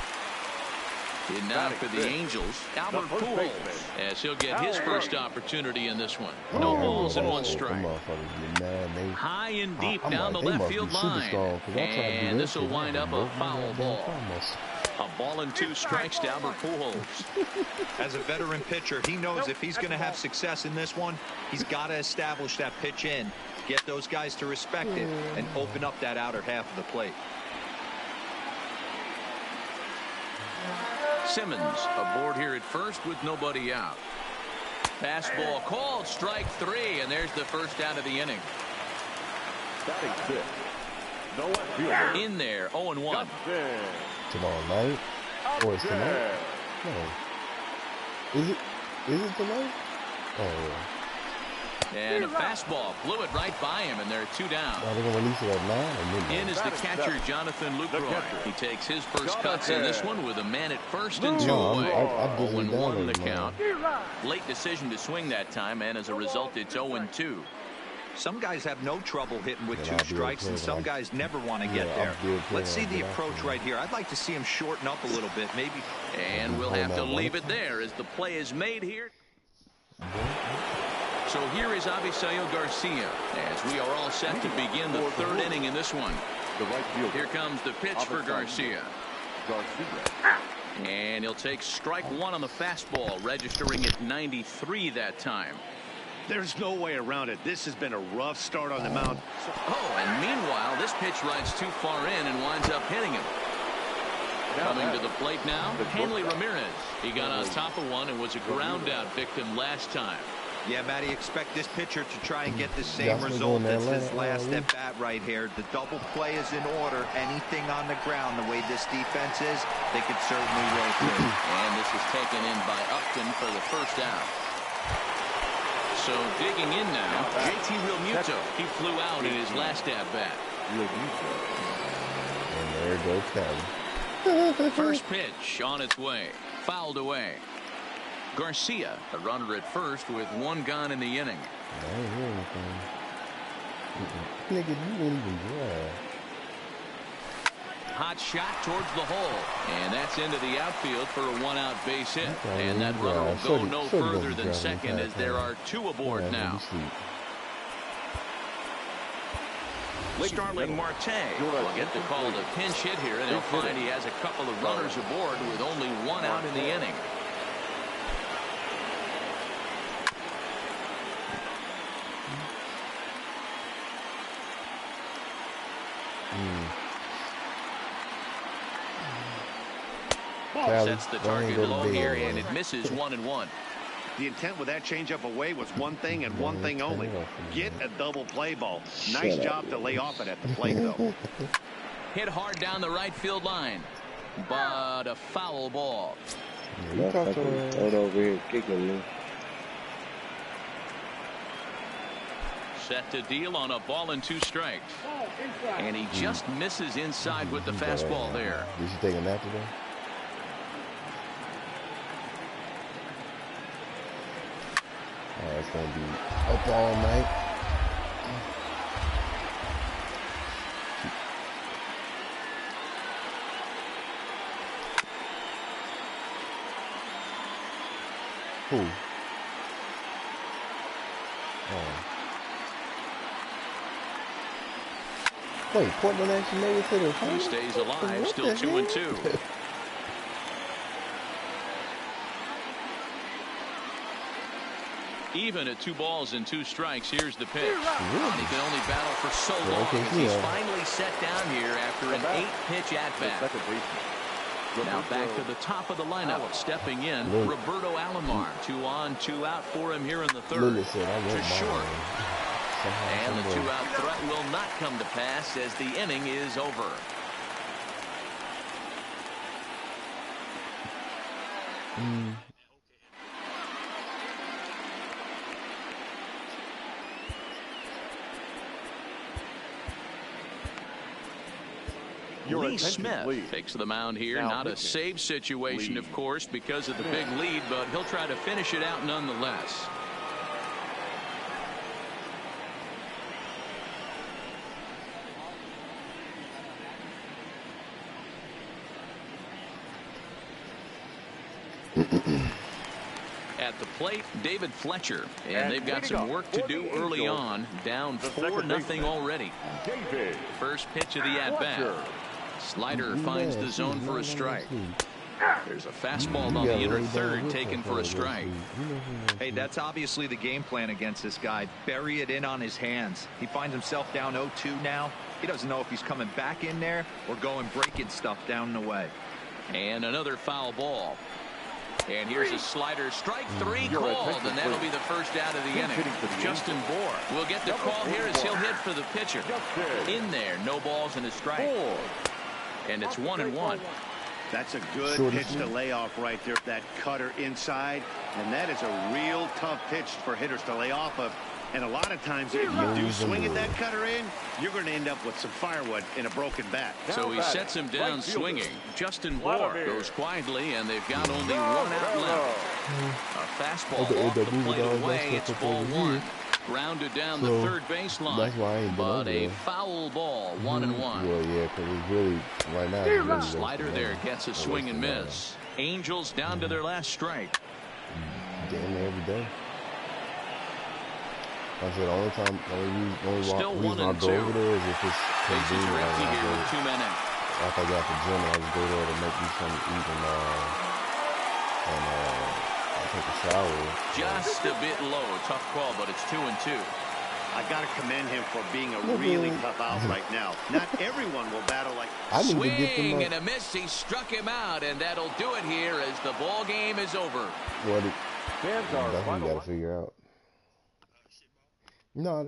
And now for the Angels, Albert Pujols, as he'll get his first opportunity in this one. No balls and 1 strike. High and deep down the left field line, and this will wind up a foul ball. A ball and 2 strikes to Albert Pujols. As a veteran pitcher, he knows if he's going to have success in this one, he's got to establish that pitch in, get those guys to respect it, and open up that outer half of the plate. Simmons aboard here at first with nobody out. Fastball called, strike 3, and there's the first out of the inning. In there, 0-1. Tomorrow night? Or is tonight? No. Is it tonight? Oh, yeah. And a fastball blew it right by him, and there are 2 down. Are they going to release it at 9 or midnight? In is the catcher, Jonathan Lucroy. He takes his first cuts in this one with a man at first and 2 away. 0-1 the count. Late decision to swing that time, and as a result, it's 0-2. Some guys have no trouble hitting with 2 strikes, and some guys never want to get there. Let's see the approach right here. I'd like to see him shorten up a little bit, maybe. And we'll have to leave it there as the play is made here. So here is Avisail Garcia as we are all set to begin the 3rd inning in this one. Here comes the pitch for Garcia. And he'll take strike 1 on the fastball, registering at 93 that time. There's no way around it. This has been a rough start on the mound. Oh, and meanwhile, this pitch rides too far in and winds up hitting him. Coming to the plate now, Hanley Ramirez. He got on top of one and was a ground out victim last time. Yeah, Matty, expect this pitcher to try and get the same result as his last at bat right here. The double play is in order. Anything on the ground, the way this defense is, they could certainly roll through. And this is taken in by Upton for the first out. So digging in now, JT Realmuto. He flew out in his last at bat. And there goes Kelly. First pitch on its way, fouled away. Garcia, the runner at first with 1 gone in the inning. I ain't hear anything. Nigga, you didn't even drive. Hot shot towards the hole, and that's into the outfield for a 1-out base hit. And that runner will go no further than second as there are 2 aboard now. Starling Marte will get the call to pinch hit here, and he'll find he has a couple of runners aboard with only 1 out in the inning. Sets the target low here, and it misses 1-1. The intent with that changeup away was one thing and one thing only. Get a double play ball. Nice job to lay off it at the plate, though. Hit hard down the right field line, but a foul ball. Over here kicking me. Set to deal on a ball and 2 strikes. And he just misses inside with the fastball there. Did you take a nap today? Oh, it's going to be up all night. Who? Wait, Portland actually made it to the He stays alive, what still 2-2. Even at 2 balls and 2 strikes, here's the pitch. He can only battle for so long as he's finally set down here after an 8-pitch at-bat. Now back to the top of the lineup, stepping in, Roberto Alomar. 2 on, 2 out for him here in the third. To short. And the 2-out threat will not come to pass as the inning is over. Lee Smith takes the mound here. Not a save situation, of course, because of the big lead, but he'll try to finish it out nonetheless. At the plate, David Fletcher, and they've got some work to do early on. Down 4-0 already. First pitch of the at-bat. Slider finds the zone for a strike. There's a fastball on the inner third taken for a strike. Hey, that's obviously the game plan against this guy. Bury it in on his hands. He finds himself down 0-2 now. He doesn't know if he's coming back in there or going breaking stuff down and away. And another foul ball. And here's a slider, strike 3 called, and that'll be the first out of the inning. Justin Bohr will get the call here as he'll hit for the pitcher. In there, no balls and a strike. And it's 1-1. That's a good pitch to lay off right there, that cutter inside. And that is a real tough pitch for hitters to lay off of. And a lot of times, if you do swing at that cutter in, you're going to end up with some firewood in a broken bat. So he sets him down swinging. Justin Bohr goes quietly, and they've got only 1 out left. A fastball off the plate away. It's ball 1. Grounded down the third baseline. That's why I ain't been but over a there. foul ball, 1-1. Well, yeah, because it's really, right now, it's really Slider there gets a swing and miss. Angels down to their last strike. Damn near every day. I said the only time, reason I go over there is if it's Bases are empty here with 2 men out. After I got the gym, I just go there to make me something to eat and take a shower. Just a bit low, tough call, but it's 2-2. I got to commend him for being a really tough out right now. Not everyone will battle like swing and a miss. He struck him out, and that'll do it here as the ball game is over. Well, that's what you got to figure out. Not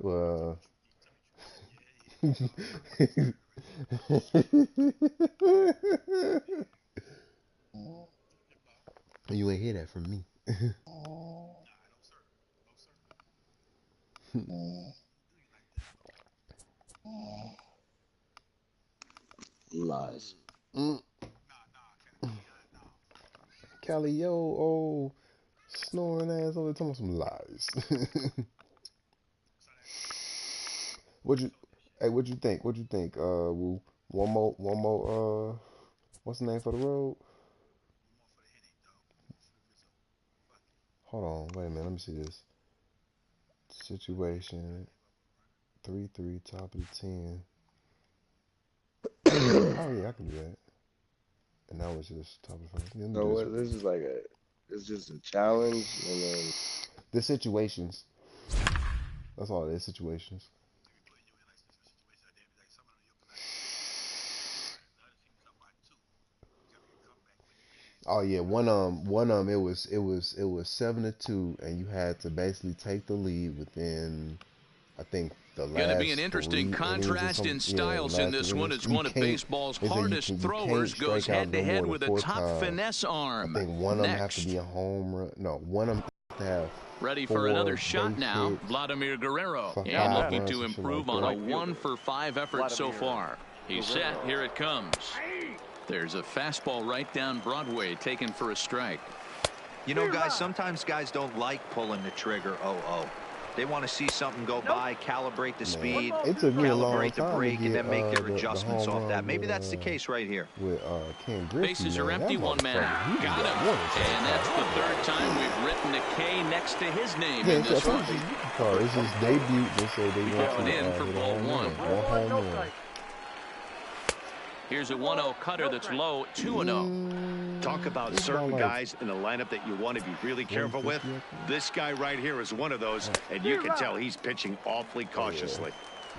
you ain't hear that from me. Lies. Cali, yo, old snoring ass over there talking about some lies. What you think? Woo? One more, what's the name for the road? Hold on, wait a minute, let me see this. Situation, 3-3, top of the 10. Oh yeah, I can do that. And that was just top of the first. So what, this is like it's just a challenge, and then the situations. That's all it is, situations. Oh yeah, one it was 7-2, and you had to basically take the lead within, I think, the last. Going to be an interesting contrast in styles in this one, as one of baseball's hardest throwers goes head-to-head with a top finesse arm. I think one of them have to be a home run. No, one of them have to have. Ready for another shot now, Vladimir Guerrero, and looking to improve on a 1-for-5 effort so far. He's set. Here it comes. There's a fastball right down Broadway taken for a strike. You know, guys, sometimes guys don't like pulling the trigger 0-0. They want to see something go by, calibrate the speed, calibrate the brake, and then make their adjustments off that. Maybe that's the case right here. With Ken Griffey, bases are empty, 1 man out. Got him. And that's the 3rd time we've written a K next to his name in this one. It's his debut. They say they want to in for ball 1. One home run. Here's a 1-0 cutter that's low, 2-0. Talk about certain guys in the lineup that you want to be really careful with. This guy right here is one of those, and you can tell he's pitching awfully cautiously.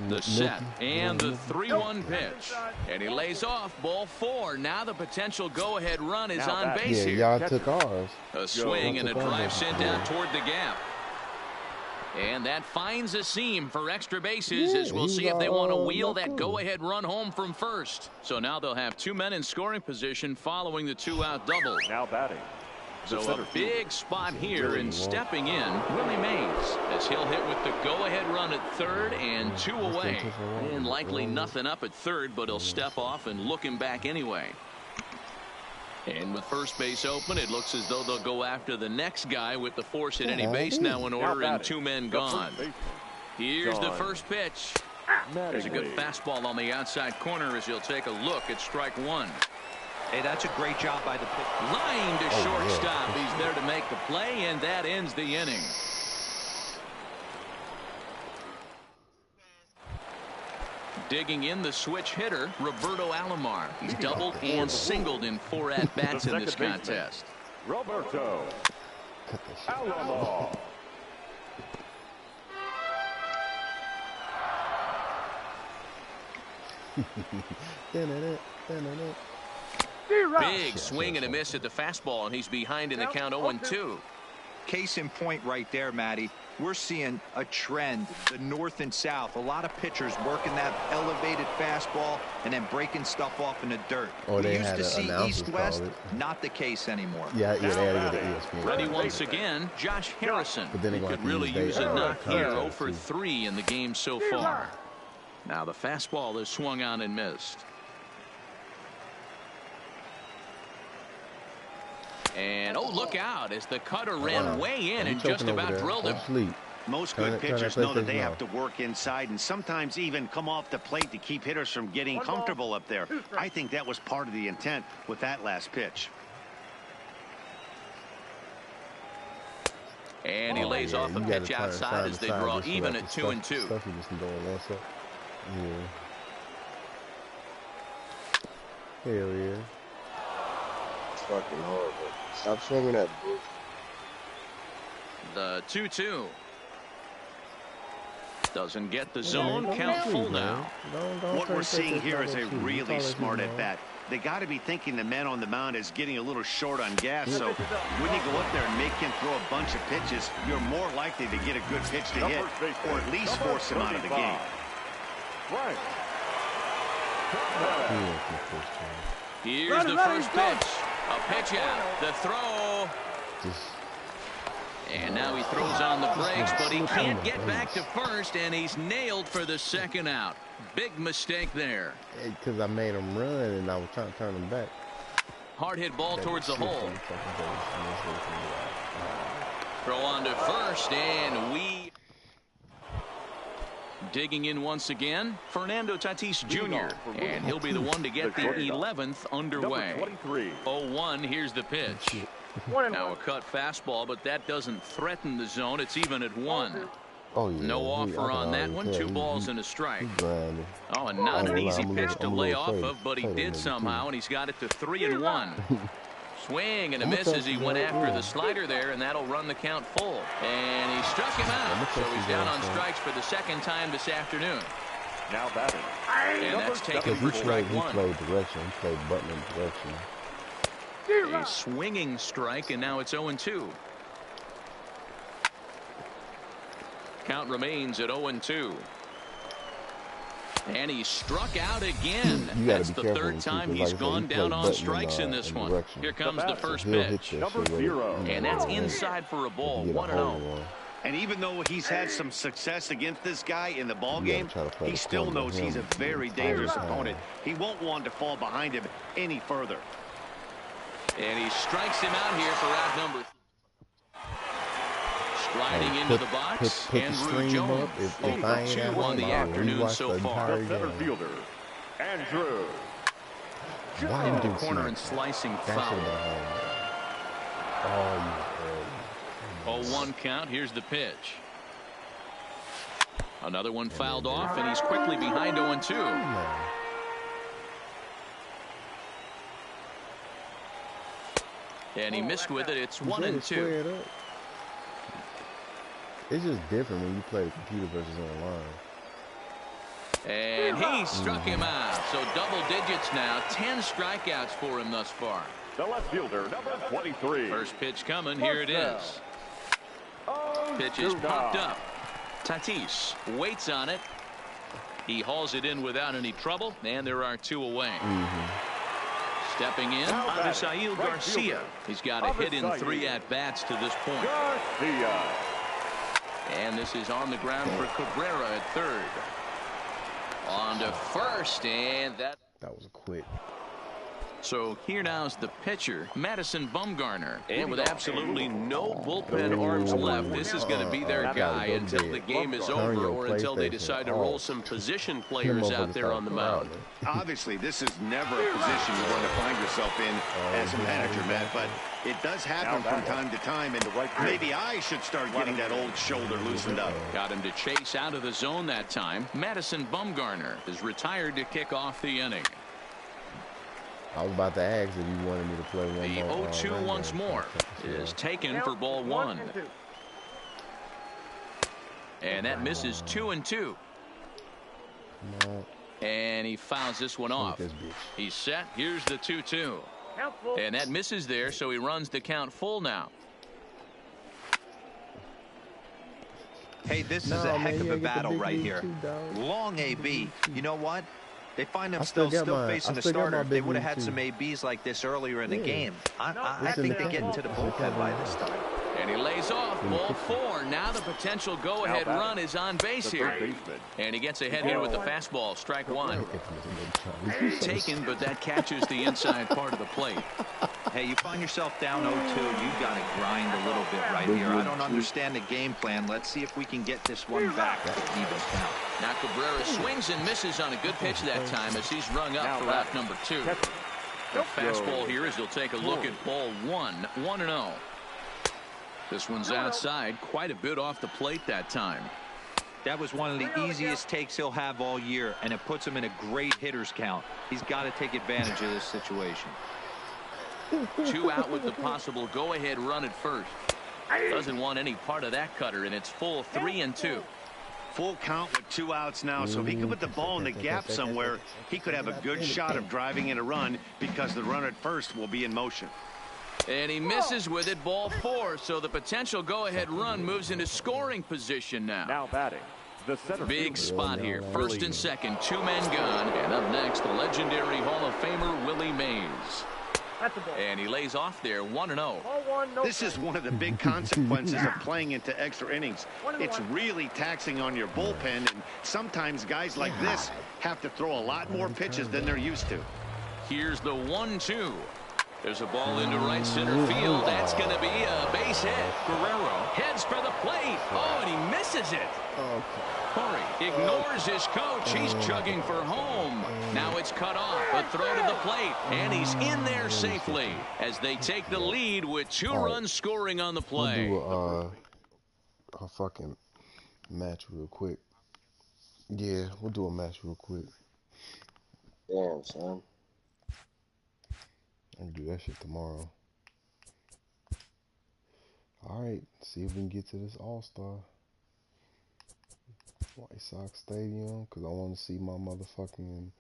The set and the 3-1 pitch. And he lays off, ball 4. Now the potential go-ahead run is on base here. Y'all took ours. A swing and a drive sent out toward the gap. And that finds a seam for extra bases as we'll see if they want to wheel that go-ahead run home from first. So now they'll have 2 men in scoring position following the 2-out double. Now batting. So a big spot here, and stepping in, Willie Mays, as he'll hit with the go-ahead run at third and 2 away. And likely nothing up at third, but he'll step off and look him back anyway. And with first base open, it looks as though they'll go after the next guy with the force at any base now in order and 2 men gone. Here's the first pitch. There's a good fastball on the outside corner as he'll take a look at strike 1. Hey, that's a great job by the pitcher. Line to shortstop. He's there to make the play, and that ends the inning. Digging in the switch hitter, Roberto Alomar. He's doubled and singled in 4 at-bats in this contest. Roberto Alomar. Big swing and a miss at the fastball, and he's behind in the count 0-2. Case in point right there, Matty. We're seeing a trend, the north and south. A lot of pitchers working that elevated fastball and then breaking stuff off in the dirt. Oh, we used to see east-west, not the case anymore. Yeah, they had to get ESPN. Ready once again, Josh Harrison. But then he could really use a knock here, 0 for 3 in the game so far. Now the fastball is swung on and missed. And, oh, look out as the cutter ran way in and just about drilled him. Most good pitchers know that they have to work inside and sometimes even come off the plate to keep hitters from getting comfortable up there. I think that was part of the intent with that last pitch. And he lays off the pitch outside as they draw even at 2-2. Hell yeah. It's fucking horrible. Stop swinging that bull. The 2-2. Doesn't get the zone. Count full now. What we're seeing here is a really smart at bat. They got to be thinking the man on the mound is getting a little short on gas. So when you go up there and make him throw a bunch of pitches, you're more likely to get a good pitch to hit, or at least force him out of the game. Right. Here's the first pitch. A pitch out. The throw. And now he throws on the brakes, but he can't get back to first, and he's nailed for the second out. Big mistake there. Because I made him run, and I was trying to turn him back. Hard hit ball towards the hole. Throw on to first, and we... Digging in once again, Fernando Tatis Jr., and he'll be the one to get the 11th underway. 0-1, here's the pitch. Now a cut fastball, but that doesn't threaten the zone. It's even at 1. Oh, yeah. No offer on that one. 2 balls and a strike. Oh, and not an easy pitch to lay off of, but he did somehow, and he's got it to 3-1. Swing and a miss as he went after the slider there, and that'll run the count full. And he struck him out, so he's down on strikes for the second time this afternoon. Now batting. And that's taken for strike 1. He played direction. He played button in direction. A swinging strike, and now it's 0-2. Count remains at 0-2. And he struck out again. That's the third time he's gone down on strikes in this one. Here comes the first pitch. And that's inside for a ball. 1-0. And even though he's had some success against this guy in the ball game, he still knows he's a very dangerous opponent. He won't want to fall behind him any further. And he strikes him out here for out number. Sliding into the box, Andrew Jones. 0-2 on the afternoon so far. The center fielder, Andrew. Into the corner and slicing foul. 0-1 count. Here's the pitch. Another one fouled off, and he's quickly behind 0-2. And he missed with it. It's You 1 said and it 2. squared up. It's just different when you play the computer versus online. And he struck him out. So double digits now. 10 strikeouts for him thus far. The left fielder, number 23. First pitch coming. Here it is. Pitch is popped up. Tatis waits on it. He hauls it in without any trouble, and there are 2 away. Stepping in, Avisail Garcia. He's got a hit in 3 at-bats to this point. Garcia. And this is on the ground for Cabrera at third. On to first, and that was a quick. So here now is the pitcher, Madison Bumgarner. And with absolutely no bullpen arms left, this is going to be their guy until the game is over or until they decide to roll some position players out there on the mound. Obviously, this is never a position you want to find yourself in as a manager, Matt, but it does happen from time to time, and maybe I should start getting that old shoulder loosened up. Got him to chase out of the zone that time. Madison Bumgarner is retired to kick off the inning. I was about to ask if you wanted me to play one the more. The 0-2 once more is taken for ball 1. And that misses 2 and 2. And he fouls this one off. He's set. Here's the 2-2. And that misses there, so he runs the count full now. Hey, this is a heck of a battle right here. Long AB. You know what? They find themselves still facing the starter. They would have had some ABs like this earlier in the game. I think they get into the bullpen by this time. And he lays off ball 4. Now the potential go-ahead run is on base here. And he gets ahead here with the fastball. Strike 1. Taken, but that catches the inside part of the plate. Hey, you find yourself down 0-2. You've got to grind a little bit right here. I don't understand the game plan. Let's see if we can get this one back at even count. Now Cabrera swings and misses on a good pitch that time as he's rung up for out number 2. The fastball here as he'll take a look at ball 1. 1-0. This one's outside, quite a bit off the plate that time. That was one of the easiest takes he'll have all year, and it puts him in a great hitter's count. He's got to take advantage of this situation. 2 out with the possible go-ahead run at first. Doesn't want any part of that cutter, and it's full 3 and 2. Full count with 2 outs now, so if he could put the ball in the gap somewhere, he could have a good shot of driving in a run because the runner at first will be in motion. And he misses with it, ball 4, so the potential go-ahead run moves into scoring position now. Now batting, the center big spot here. First and second, 2 men gone. And up next, the legendary Hall of Famer Willie Mays. And he lays off there, 1-0. This is one of the big consequences of playing into extra innings. It's really taxing on your bullpen, and sometimes guys like this have to throw a lot more pitches than they're used to. Here's the 1-2. There's a ball into right center field. That's going to be a base hit. Guerrero heads for the plate. Oh, and he misses it. Corey ignores his coach. He's chugging for home. Now it's cut off. A throw to the plate. And he's in there safely as they take the lead with 2 runs scoring on the play. We'll do a fucking match real quick. Yeah, we'll do a match real quick. Damn, son. I can do that shit tomorrow. Alright, see if we can get to this All-Star. White Sox Stadium, because I want to see my motherfucking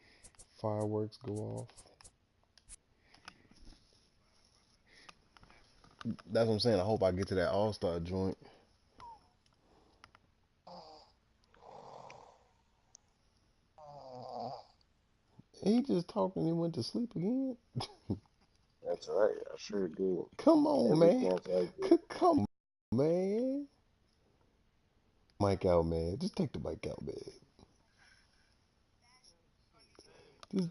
fireworks go off. That's what I'm saying. I hope I get to that All-Star joint. He just talking, he went to sleep again. That's right, I sure did. Come on, man. Come on, man. Mic out, man. Just take the mic out, man. Just...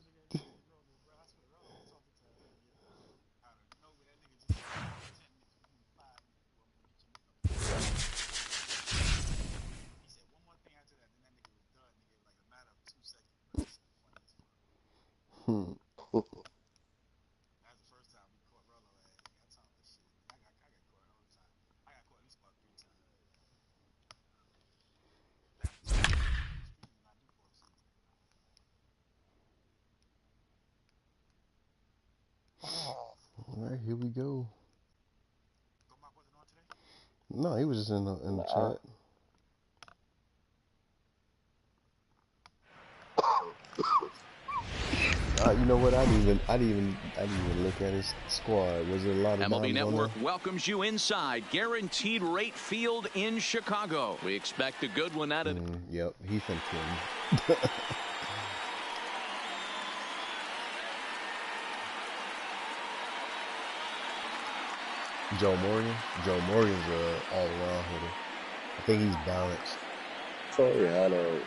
All right, here we go. No, he was just in the chat. You know what? I didn't even look at his squad. Was it a lot of MLB Network welcomes you inside Guaranteed Rate Field in Chicago. We expect a good one out of it. Yep, he finna kill me. Joe Morgan. Joe Morgan's an all-around hitter. I think he's balanced. Toriano,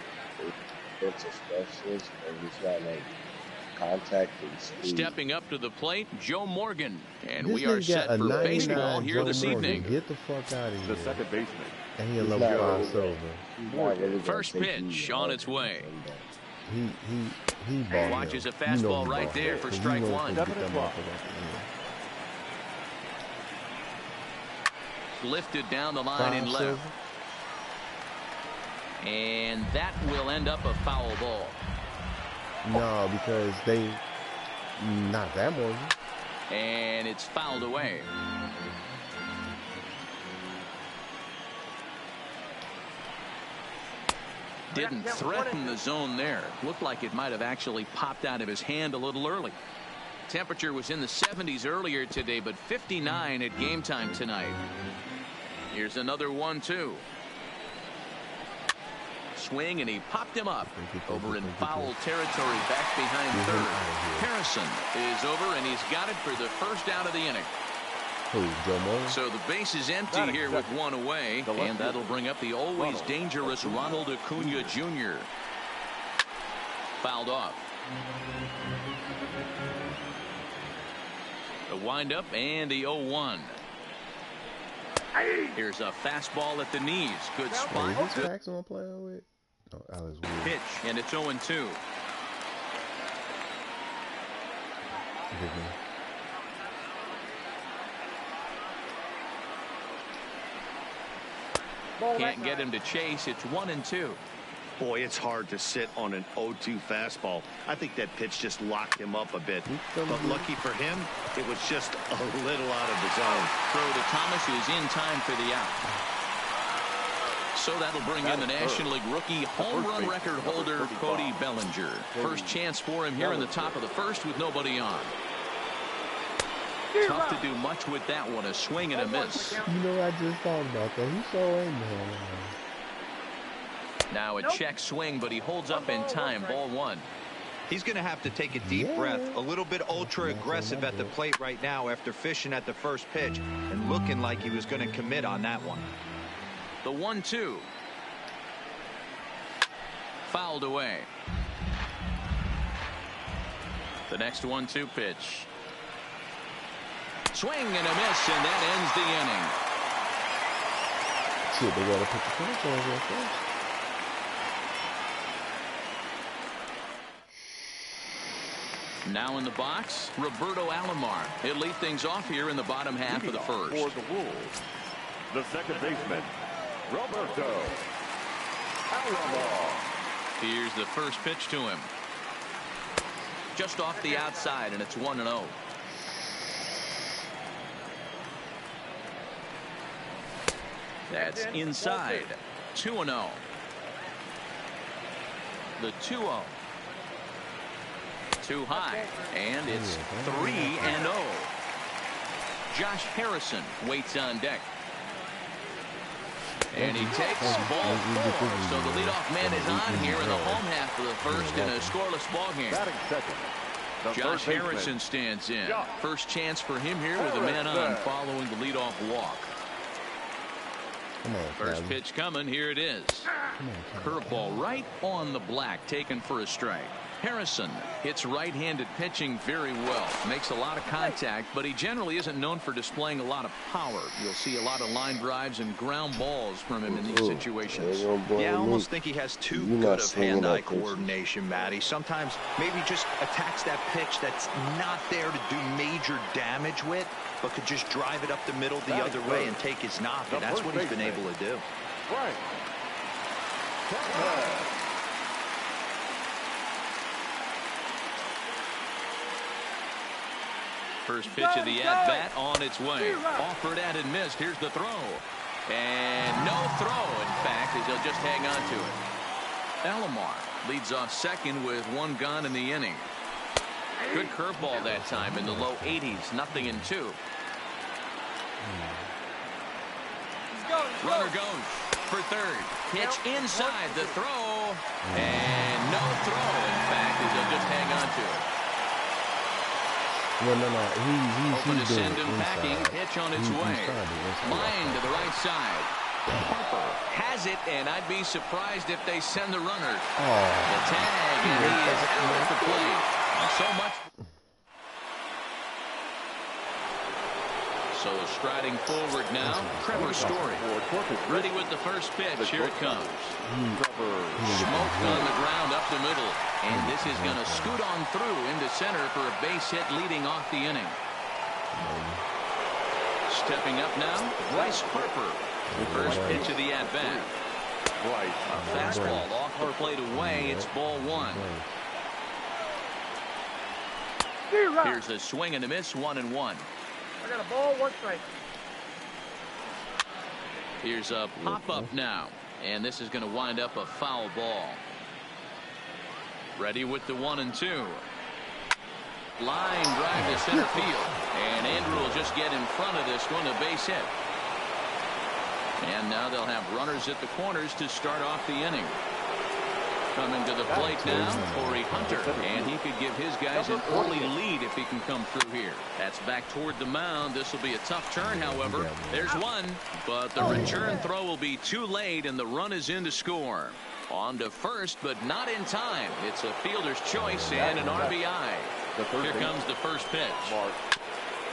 it's a specialist, but he's got like contact and speed. Stepping up to the plate, Joe Morgan, and we are set for baseball here Joe this Morgan. evening. Get the fuck out of here. The second baseman. And he a level 5 silver. First pitch on its way. He ball watches a fastball right there for strike one. Lifted down the line in left. And that will end up a foul ball. No, because they not that Morgan. And it's fouled away. Didn't threaten the zone there. Looked like it might have actually popped out of his hand a little early. Temperature was in the 70s earlier today, but 59 at game time tonight. Here's another 1-2. Swing, and he popped him up over in foul territory back behind third. Harrison is over, and he's got it for the first out of the inning. Joe Morgan? So the base is empty here with one away, and that'll bring up the always dangerous Ronald Acuna Jr. Fouled off. The windup and the 0-1. Here's a fastball at the knees. Good spot. Is this Paxton I'm playing with? Oh, Alex Wood. Pitch, and it's 0-2. Can't get him to chase. It's 1-2. Boy, it's hard to sit on an 0-2 fastball. I think that pitch just locked him up a bit. But lucky for him, it was just a little out of the zone. Throw to Thomas is in time for the out. So that'll bring in the National League rookie home run record holder, Cody Bellinger. First chance for him here in the top of the first with nobody on. Tough to do much with that one. A swing and a miss. You know, I just thought about that. He's so angry. Now a check swing, but he holds up in time. Ball one. He's going to have to take a deep breath. A little bit ultra aggressive at the plate right now after fishing at the first pitch and looking like he was going to commit on that one. The 1-2. Fouled away. The next 1-2 pitch. Swing and a miss, and that ends the inning. Shit, they got to put the franchise right first. Now in the box, Roberto Alomar. He'll lead things off here in the bottom half of the first. For the Wolves, the second baseman, Roberto Alomar. Here's the first pitch to him. Just off the outside, and it's 1-0. That's inside. 2-0. The 2-0. Too high, and it's 3-0. Josh Harrison waits on deck. And he takes ball 4. So the leadoff man is on here in the home half of the first in a scoreless ball game. Josh Harrison stands in. First chance for him here with a man on following the leadoff walk. First pitch coming. Here it is. Curveball right on the black, taken for a strike. Harrison hits right-handed pitching very well. Makes a lot of contact, but he generally isn't known for displaying a lot of power. You'll see a lot of line drives and ground balls from him in these situations. Yeah, I almost think he has too good of hand-eye coordination, Matty. Sometimes maybe just attacks that pitch that's not there to do major damage with, but could just drive it up the middle the other way and take his knock, and that's what he's been able to do. Right. First pitch of the at-bat on its way. Offered and missed. Here's the throw. And no throw, in fact, as he'll just hang on to it. Alomar leads off second with 1 gone in the inning. Good curveball that time in the low 80s, 0-2. Runner goes for third. Pitch inside the throw. And no throw, in fact, as he'll just hang on to it. Well, no. Open to He's send him packing. Pitch on its way. Line to the right side. Harper has it, and I'd be surprised if they send the runner. The tag, and he is out at the plate. So much. So striding forward now, Trevor Story. Ready with the first pitch. Here it comes. Smoke on the ground up the middle. And this is going to scoot on through into center for a base hit leading off the inning. Stepping up now, Bryce Harper. First pitch of the at-bat. A fastball off the plate away. It's ball 1. Here's a swing and a miss, 1-1. I got a ball, 1 strike. Here's a pop-up now. And this is going to wind up a foul ball. Ready with the 1-2. Line drive to center field. And Andrew will just get in front of this one, a base hit. And now they'll have runners at the corners to start off the inning. Coming to the plate now, Corey Hunter. And he could give his guys an early lead if he can come through here. That's back toward the mound. This will be a tough turn, however. There's one, but the return throw will be too late, and the run is in to score. On to first, but not in time. It's a fielder's choice and an RBI. Here comes the first pitch.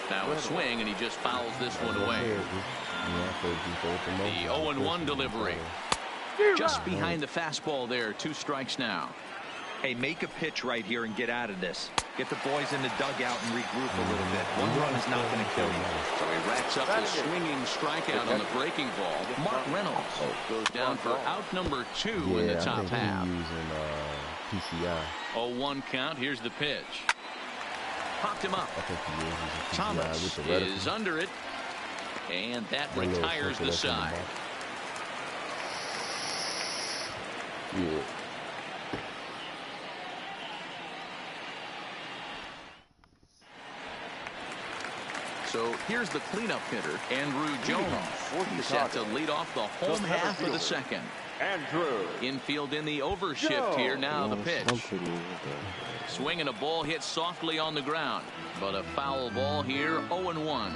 Now a swing, and he just fouls this one away. The 0-1 delivery. Just behind the fastball there. 2 strikes now. Hey, make a pitch right here and get out of this. Get the boys in the dugout and regroup a little bit. 1 run is not going to kill you. So he racks up the swinging strikeout on the breaking ball. Mark Reynolds goes down for out number 2 in the top half. PCI. 0-1 count. Here's the pitch. Popped him up. Thomas is under it. And that retires the side. Yeah. So here's the cleanup hitter, Andrew Jones. He's set to lead off the home half of the second. Andrew. Infield in the overshift here. Now the pitch. Swinging a ball hit softly on the ground, but a foul ball here. 0-1.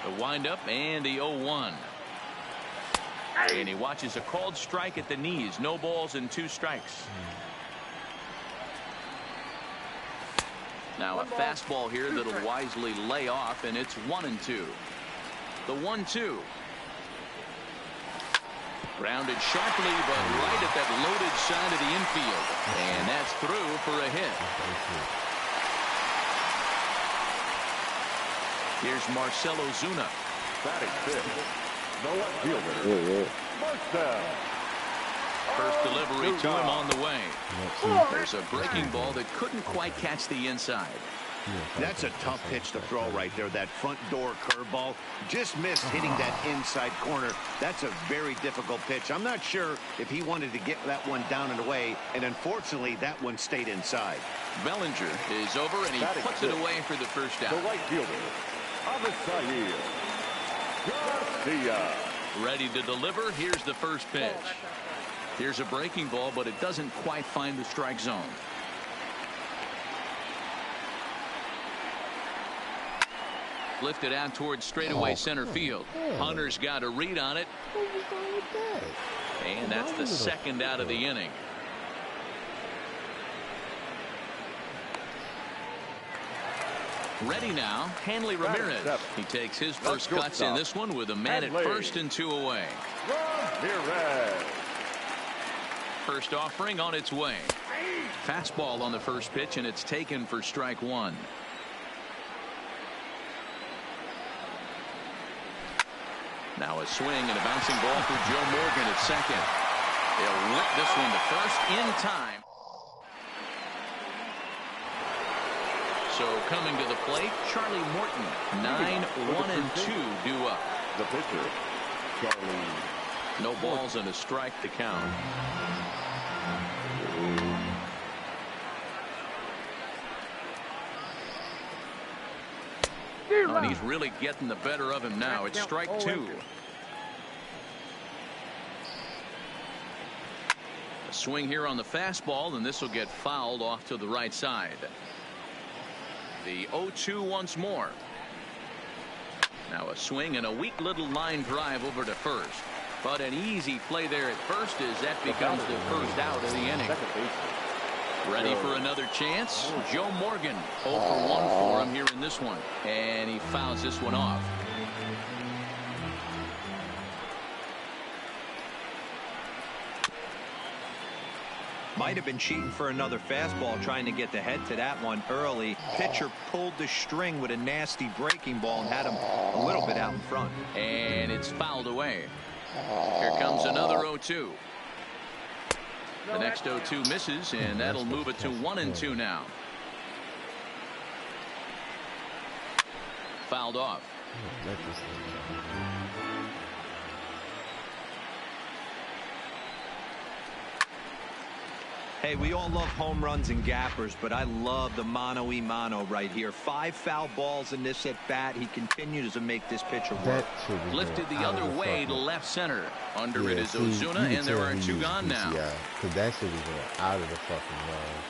The windup and the 0-1. And he watches a called strike at the knees. No balls and 2 strikes. Now a fastball here that'll wisely lay off, and it's 1-2. The 1-2. Grounded sharply, but right at that loaded side of the infield. And that's through for a hit. Here's Marcelo Zuna. Batting fifth. The left fielder. Marcel. First delivery to him on the way. There's a breaking ball that couldn't quite catch the inside. That's a tough pitch to throw right there. That front door curveball just missed hitting that inside corner. That's a very difficult pitch. I'm not sure if he wanted to get that one down and away, and unfortunately that one stayed inside. Bellinger is over, and he puts it away for the first out. The right fielder, Avisail Garcia. Ready to deliver. Here's the first pitch. Here's a breaking ball, but it doesn't quite find the strike zone. Lifted out towards straightaway center field. Hunter's got a read on it. And that's the second out of the inning. Ready now, Hanley Ramirez. He takes his first cuts in this one with a man at first and 2 away. Ramirez. First offering on its way. Fastball on the first pitch, and it's taken for strike 1. Now a swing and a bouncing ball for Joe Morgan at second. They'll whip this one to first in time. So coming to the plate, Charlie Morton. 9-1-2 due up. The pitcher, Charlie. No balls and a strike to count. Oh, and he's really getting the better of him now. It's strike 2. A swing here on the fastball, and this will get fouled off to the right side. The 0-2 once more. Now a swing and a weak little line drive over to first. But an easy play there at first as that becomes the first out of the inning. Ready for another chance? Joe Morgan 0 for 1 for him here in this one. And he fouls this one off. Might have been cheating for another fastball, trying to get the head to that one early. Pitcher pulled the string with a nasty breaking ball and had him a little bit out in front. And it's fouled away. Here comes another 0-2. The next 0-2 misses, and that'll move it to 1-2 now. Fouled off. Hey, we all love home runs and gappers, but I love the mano-a-mano right here. 5 foul balls in this at-bat. He continues to make this pitcher work. Lifted the other way to left center. Under it is Ozuna, and there are 2 gone now. Yeah, because that shit was going out of the fucking line.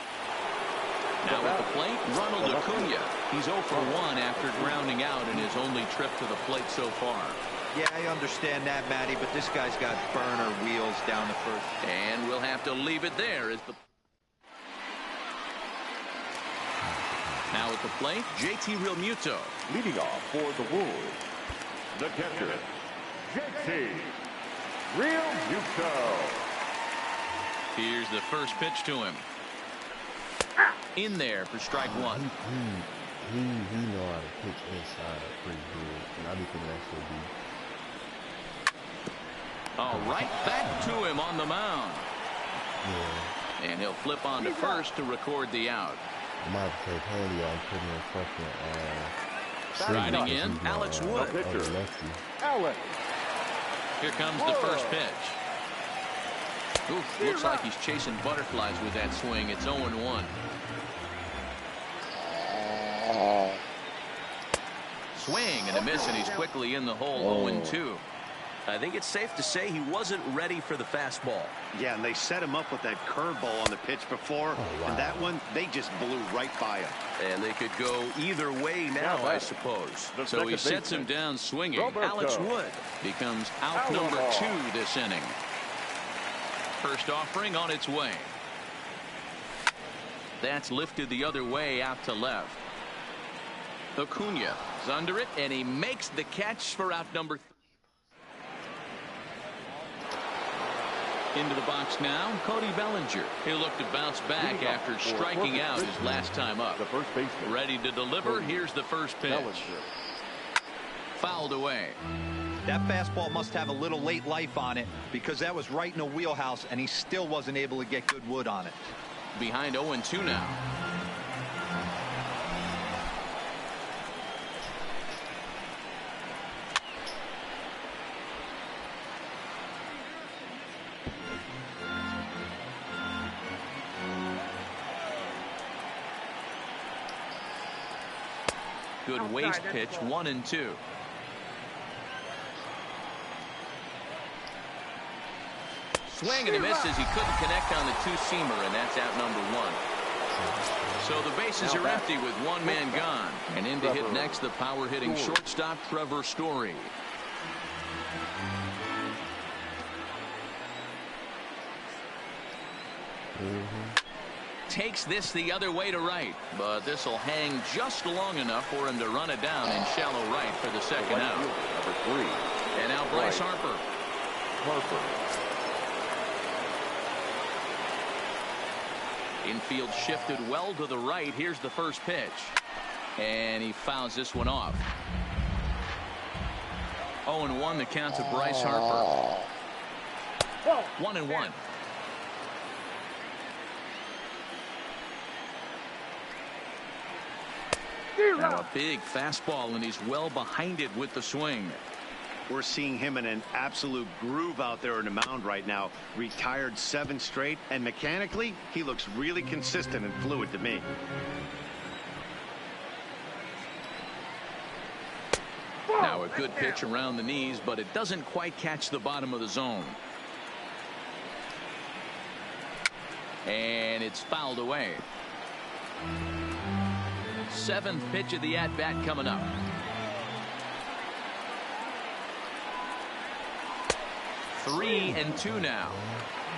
Now at the plate, Ronald Acuna. He's 0 for 1 after grounding out in his only trip to the plate so far. Yeah, I understand that, Matty, but this guy's got burner wheels down the first. And we'll have to leave it there as the... Now at the plate, JT Realmuto. Leading off for the Wolves, the catcher, JT Realmuto. Here's the first pitch to him. In there for strike 1. He know how to pitch inside pretty good, and I be thinking that should be. All right, back to him on the mound. Yeah. And he'll flip on to first to record the out. I might have to take handy on putting in fucking Striding in, Alex Wood. Alex. Here comes the first pitch. Oof, looks like he's chasing butterflies with that swing. It's 0-1. Swing and a miss, and he's quickly in the hole. 0-2. I think it's safe to say he wasn't ready for the fastball. Yeah, and they set him up with that curveball on the pitch before. And that one, they just blew right by him. And they could go either way now, I suppose. So he sets him down swinging. Alex Wood becomes out number 2 this inning. First offering on its way. That's lifted the other way out to left. Acuna is under it, and he makes the catch for out number 3. Into the box now, Cody Bellinger. He'll look to bounce back after striking out his last time up. The first baseman. Ready to deliver. Here's the first pitch. Fouled away. That fastball must have a little late life on it, because that was right in the wheelhouse, and he still wasn't able to get good wood on it. Behind 0-2 now. Good waist pitch, 1-2. Swing and a miss as he couldn't connect on the 2-seamer, and that's out number 1. So the bases are empty with 1 man gone. And in to hit next, the power-hitting shortstop, Trevor Story. Takes this the other way to right, but this will hang just long enough for him to run it down in shallow right for the second out. Number 3. And now Bryce Harper. Infield shifted well to the right. Here's the first pitch, and he fouls this one off. 0-1 the count to Bryce Harper. 1-1. Now a big fastball, and he's well behind it with the swing. We're seeing him in an absolute groove out there on the mound right now. Retired 7 straight, and mechanically, he looks really consistent and fluid to me. Now a good pitch around the knees, but it doesn't quite catch the bottom of the zone. And it's fouled away. 7th pitch of the at-bat coming up. 3-2 now.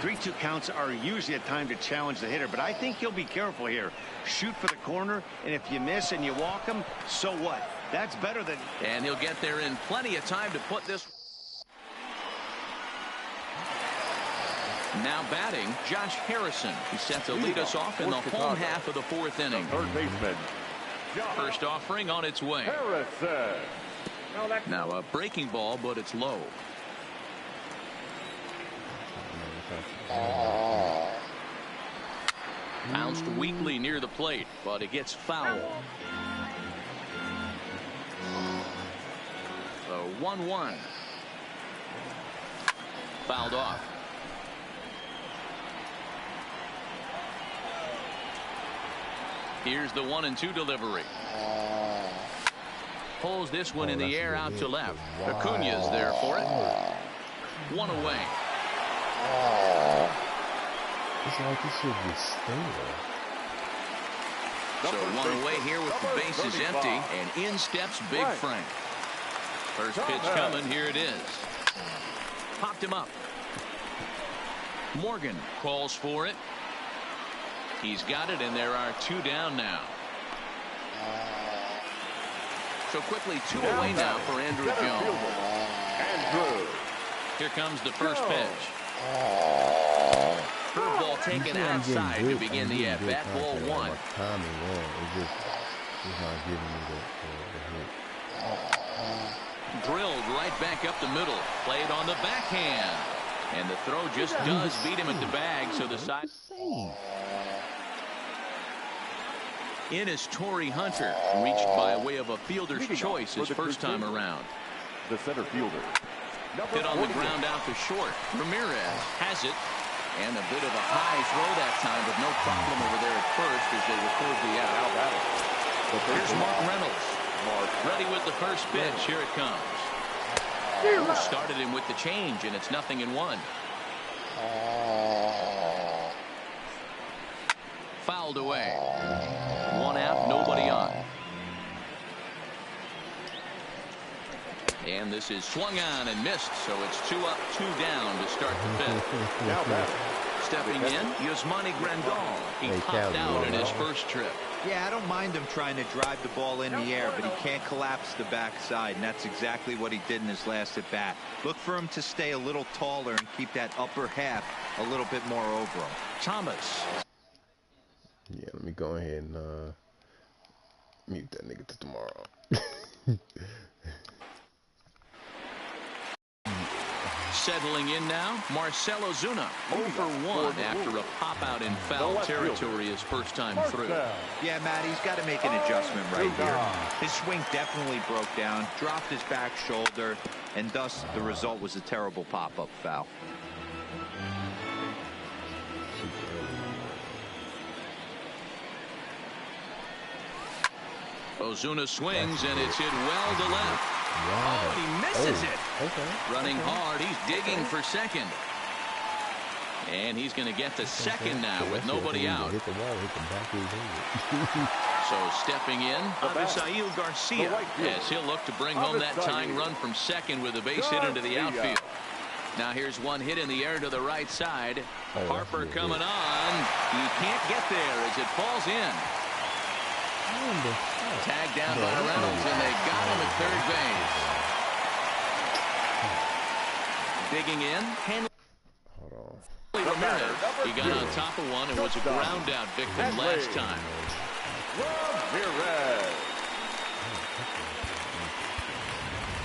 3-2 counts are usually a time to challenge the hitter, but I think he'll be careful here. Shoot for the corner, and if you miss and you walk him, so what? That's better than... And he'll get there in plenty of time to put this... Now batting, Josh Harrison. He's set to lead us off in the home half of the 4th inning. Third baseman. First offering on its way. Harrison. Now a breaking ball, but it's low. Bounced weakly near the plate, but it gets foul. So 1-1. Fouled off. Here's the 1-2 delivery. Pulls this one in the air out to left. Acuna's there for it. 1 away. It's like it should be stale. So 1 away here with the bases empty, and in steps Big Frank. First pitch coming, here it is. Popped him up. Morgan calls for it. He's got it, and there are 2 down now. So quickly 2 away now for Andrew Jones. Here comes the first pitch. Curveball taken outside to begin the at-bat. Ball 1. Drilled right back up the middle. Played on the backhand. And the throw just does beat him at the bag, so the side... In is Torrey Hunter, reached by way of a fielder's choice his first time around. The center fielder. Hit on the ground out to short. Ramirez has it. And a bit of a high throw that time, but no problem over there at first as they record the out. Here's Mark Reynolds. Ready with the first pitch. Here it comes. Started him with the change, and it's 0-1. Fouled away. 1 out, nobody on. And this is swung on and missed, so it's 2 up, 2 down to start the 5th. Stepping in, Yasmani Grandal. He popped out in his first trip. Yeah, I don't mind him trying to drive the ball in the air, but he can't collapse the backside, and that's exactly what he did in his last at-bat. Look for him to stay a little taller and keep that upper half a little bit more over him. Thomas. Yeah, let me go ahead and mute that nigga to tomorrow. Settling in now, Marcell Ozuna, 0-for-1 after a pop-out in foul territory his first time through. Yeah, Matt, he's got to make an adjustment right here. His swing definitely broke down, dropped his back shoulder, and thus the result was a terrible pop-up foul. Ozuna swings, and it's hit well to left. Oh, and he misses it. Running hard, he's digging for second. And he's going to get to second now with nobody out. So stepping in, Avisail Garcia. Yes, he'll look to bring home that tying run from second with a base hit into the outfield. Now here's one hit in the air to the right side. Harper coming on. He can't get there as it falls in. Tagged down by Reynolds, and they got him at third base. Digging in, Henry Ramirez. He got on top of one and was a ground out victim last time.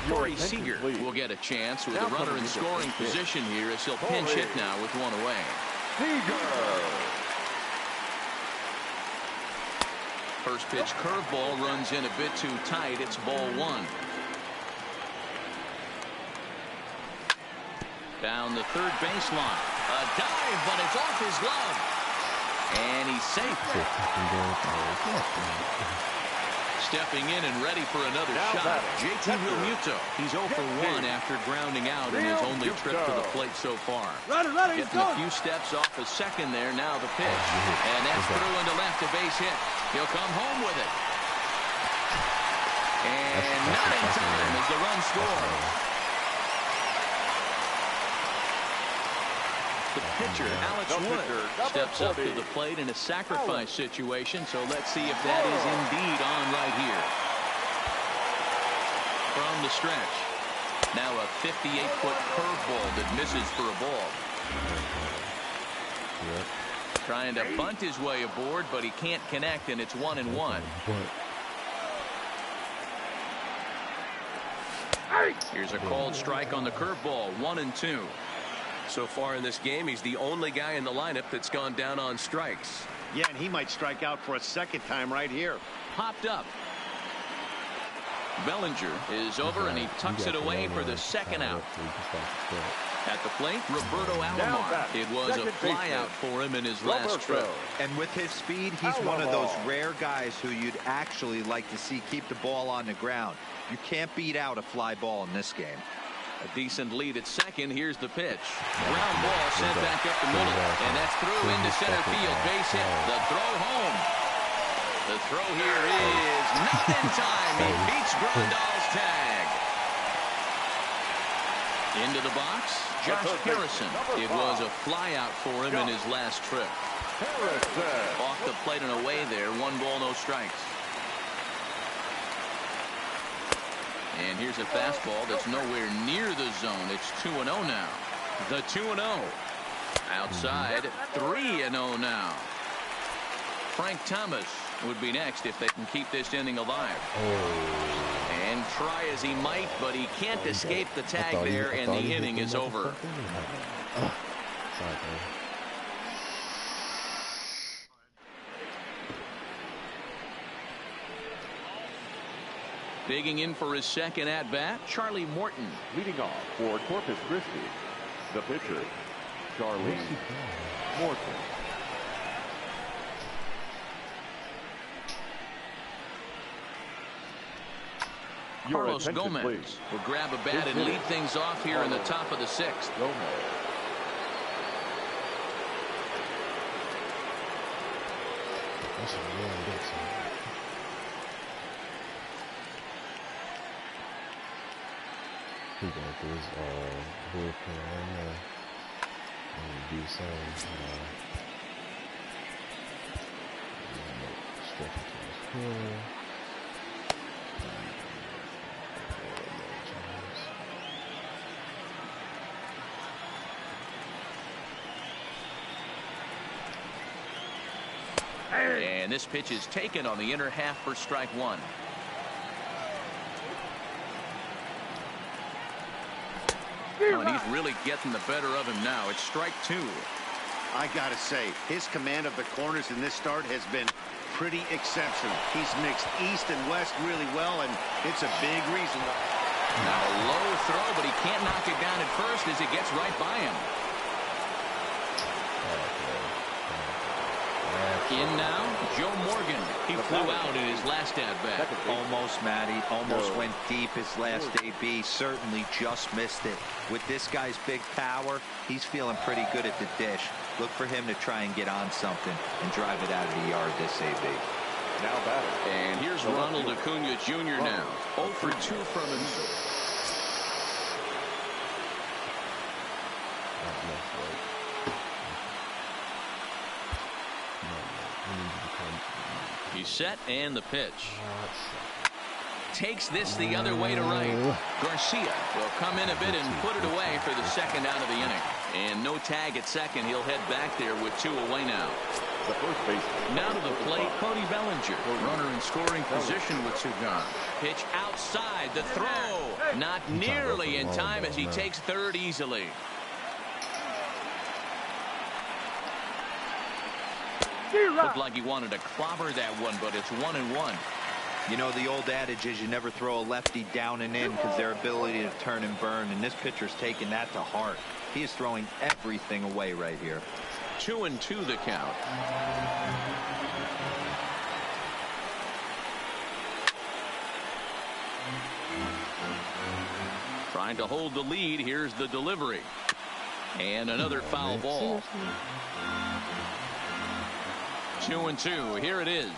Corey Seager will get a chance with a runner in scoring position here as he'll pinch hit now with 1 away. First pitch curveball runs in a bit too tight. It's ball 1. Down the third baseline. A dive, but it's off his glove. And he's safe. Stepping in and ready for another shot. JT Realmuto. He's 0 for 1 after grounding out in his only trip to the plate so far. Getting a few steps off a second there. Now the pitch. And that's through into left, a base hit. He'll come home with it. And not in time as the run scores. The pitcher, Alex Wood, steps up to the plate in a sacrifice situation, so let's see if that is indeed on right here. From the stretch. Now a 58-foot curveball that misses for a ball. Trying to bunt his way aboard, but he can't connect, and it's 1-1. Here's a called strike on the curveball, 1-2. So far in this game, he's the only guy in the lineup that's gone down on strikes. Yeah, and he might strike out for a second time right here. Popped up. Bellinger is over, and he tucks it away for the second out. At the plate, Roberto Alomar. It was a flyout for him in his last trip. And with his speed, he's one of those rare guys who you'd actually like to see keep the ball on the ground. You can't beat out a fly ball in this game. A decent lead at second. Here's the pitch. Ground ball sent back up the middle, and that's through into center field. Base hit. The throw home. The throw here is not in time. He beats Grandal's tag. Into the box, Josh Harrison. It was a flyout for him in his last trip. Off the plate and away there. 1 ball, no strikes. And here's a fastball that's nowhere near the zone. It's 2-0 now. The 2-0. Outside, 3-0 now. Frank Thomas would be next if they can keep this inning alive. And try as he might, but he can't escape the tag there, and the inning is over. Digging in for his second at-bat, Charlie Morton. Leading off for Corpus Christi, the pitcher, Charlie Morton. Carlos Gomez will grab a bat and lead things off here in the top of the 6th. He got this bullpen right now. And do some stretch into his corner. And this pitch is taken on the inner half for strike 1. Oh, and he's really getting the better of him now. It's strike 2. I gotta say, his command of the corners in this start has been pretty exceptional. He's mixed east and west really well, and it's a big reason. Now a low throw, but he can't knock it down at first as it gets right by him. In now, Joe Morgan. He flew out in his last at-bat. Almost, Matty. Almost went deep his last AB. Certainly just missed it. With this guy's big power, he's feeling pretty good at the dish. Look for him to try and get on something and drive it out of the yard this AB. Now batting. And here's Ronald Acuna Jr. now. 0 for 2 from him. He's set, and the pitch. Takes this the other way to right. Garcia will come in a bit and put it away for the second out of the inning. And no tag at second. He'll head back there with 2 away now. The first baseman. Now to the plate, Cody Bellinger. Runner in scoring position with 2 gone. Pitch outside. The throw. Not nearly in time as he takes third easily. Looked like he wanted to clobber that one, but it's 1-1. You know, the old adage is you never throw a lefty down and in because their ability to turn and burn, and this pitcher's taking that to heart. He is throwing everything away right here. 2-2 the count. Trying to hold the lead. Here's the delivery. And another foul ball. 2-2. Here it is.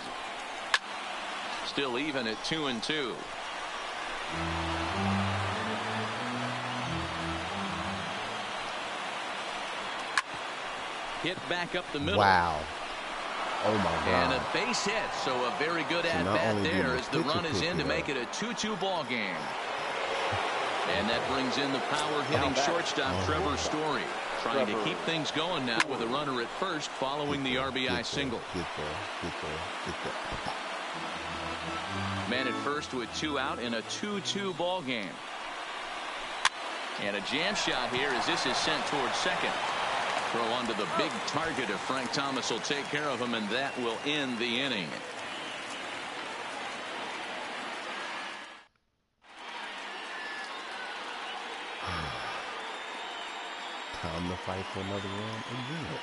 Still even at 2-2. Hit back up the middle. Wow. Oh my God. And a base hit. So a very good at bat there as the run is in to make it a 2-2 ball game. And that brings in the power hitting shortstop Trevor Story, trying to keep things going now with a runner at first following the RBI single. Man at first with 2 out in a 2-2 ball game. And a jam shot here as this is sent towards second. Throw onto the big target of Frank Thomas will take care of him, and that will end the inning. Time to fight for another run again.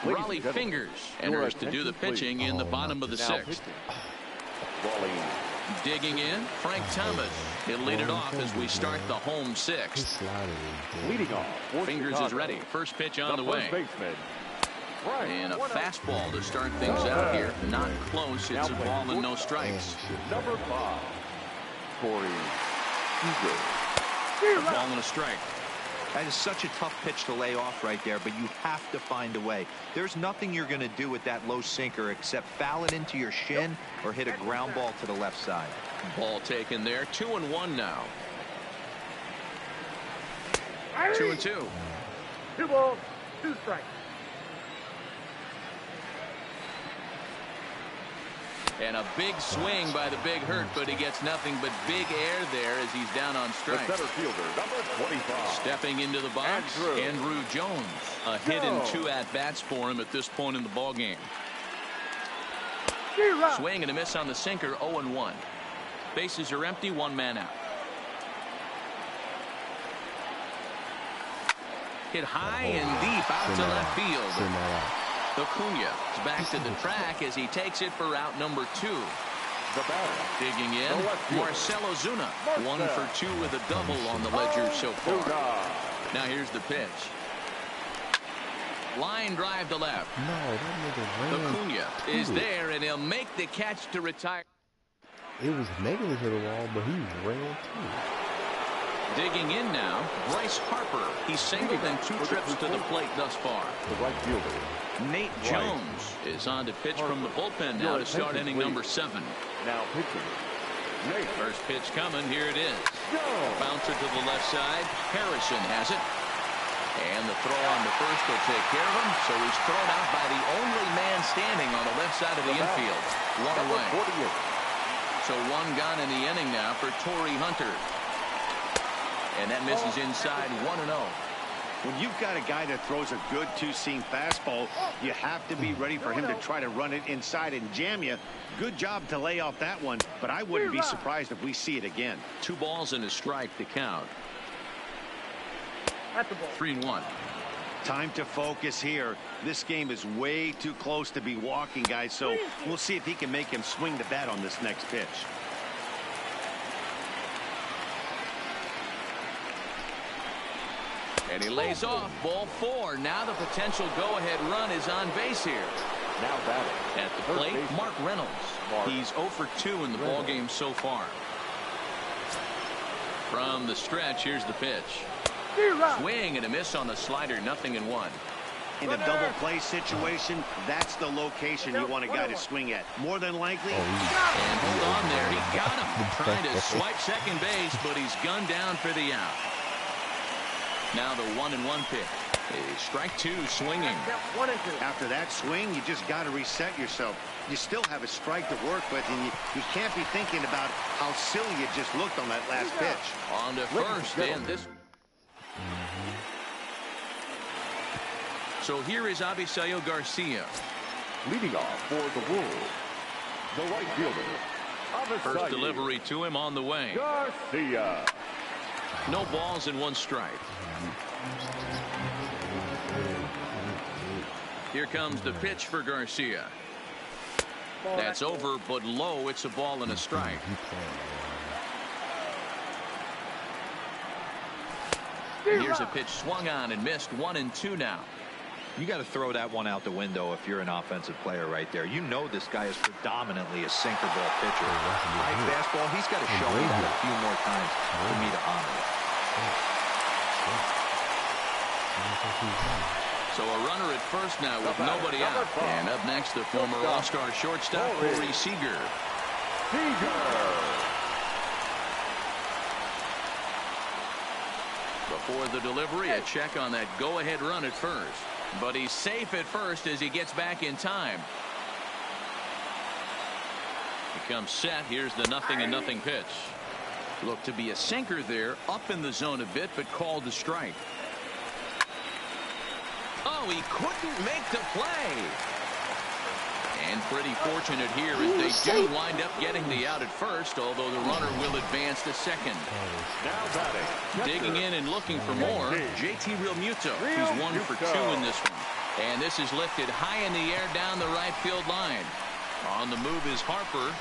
Raleigh Fingers enters to do the pitching in the bottom of the 6th. Digging in, Frank Thomas. He'll lead it off as we start the home 6th. Leading off. Fingers is ready. First pitch on the way. And a fastball to start things out here. Not close. It's a ball and no strikes. Number 5, Corey. A ball and a strike. That is such a tough pitch to lay off right there, but you have to find a way. There's nothing you're going to do with that low sinker except foul it into your shin or hit a ground ball to the left side. Ball taken there. 2-1 now. 2-2. 2 balls, 2 strikes. And a big swing by the Big Hurt, but he gets nothing but big air there as he's down on strike. The center fielder, number 25. Stepping into the box, Andrew Jones. A hit and 2 at-bats for him at this point in the ballgame. Swing and a miss on the sinker, 0-1. Bases are empty, 1 man out. Hit high and deep out to left field. Acuna is back to the track as he takes it for out number 2. The batter. Digging in, Marcell Ozuna. 1 for 2 with a double on the ledger so far. Now here's the pitch. Line drive to left. Acuna is there, and he'll make the catch to retire. It was negative to the wall, but he ran too. Digging in now, Bryce Harper. He's singled in 2 trips to the plate thus far. The right fielder. Nate Jones is on to pitch from the bullpen now to start inning number 7. Now pitching. Nate. First pitch coming. Here it is. Bouncer to the left side. Harrison has it. And the throw on the first will take care of him. So he's thrown out by the only man standing on the left side of the infield. 1 away. So 1 gone in the inning now for Torrey Hunter. And that misses inside, 1-0. When you've got a guy that throws a good 2-seam fastball, you have to be ready for him to try to run it inside and jam you. Good job to lay off that one, but I wouldn't be surprised if we see it again. 2 balls and a strike to count. 3-1. Time to focus here. This game is way too close to be walking, guys, so we'll see if he can make him swing the bat on this next pitch. And he lays off, ball 4. Now the potential go-ahead run is on base here. Now batting. At the plate, Mark Reynolds. He's 0 for 2 in the ballgame so far. From the stretch, here's the pitch. Swing and a miss on the slider, 0-1. In a double play situation, that's the location you want a guy to swing at. More than likely. And hold on there, he got him. Trying to swipe second base, but he's gunned down for the out. Now the 1-1 pitch. Strike two, swinging. After that swing, you just got to reset yourself. You still have a strike to work with, and you can't be thinking about how silly you just looked on that last pitch. On to first, and this. So here is Avisail Garcia. Leading off for the Wolves, the right fielder. First delivery to him on the way. Garcia. No balls and one strike. Here comes the pitch for Garcia. That's over, but low. It's a ball and a strike. Here's a pitch swung on and missed. 1-2 now. You got to throw that one out the window if you're an offensive player right there. You know this guy is predominantly a sinker ball pitcher. High fastball, he's got to show me that a few more times for me to honor it. So a runner at first now with nobody out. And up next, the former All-Star shortstop, Corey Seager. Before the delivery, a check on that go-ahead run at first. But he's safe at first as he gets back in time. He comes set. Here's the 0-0 pitch. Looked to be a sinker there, up in the zone a bit, but called the strike. Oh, he couldn't make the play. And pretty fortunate here as they do wind up getting the out at first, although the runner will advance to second. Now batting. Digging in and looking for more, JT Realmuto. He's 1 for 2 in this one. And this is lifted high in the air down the right field line. On the move is Harper.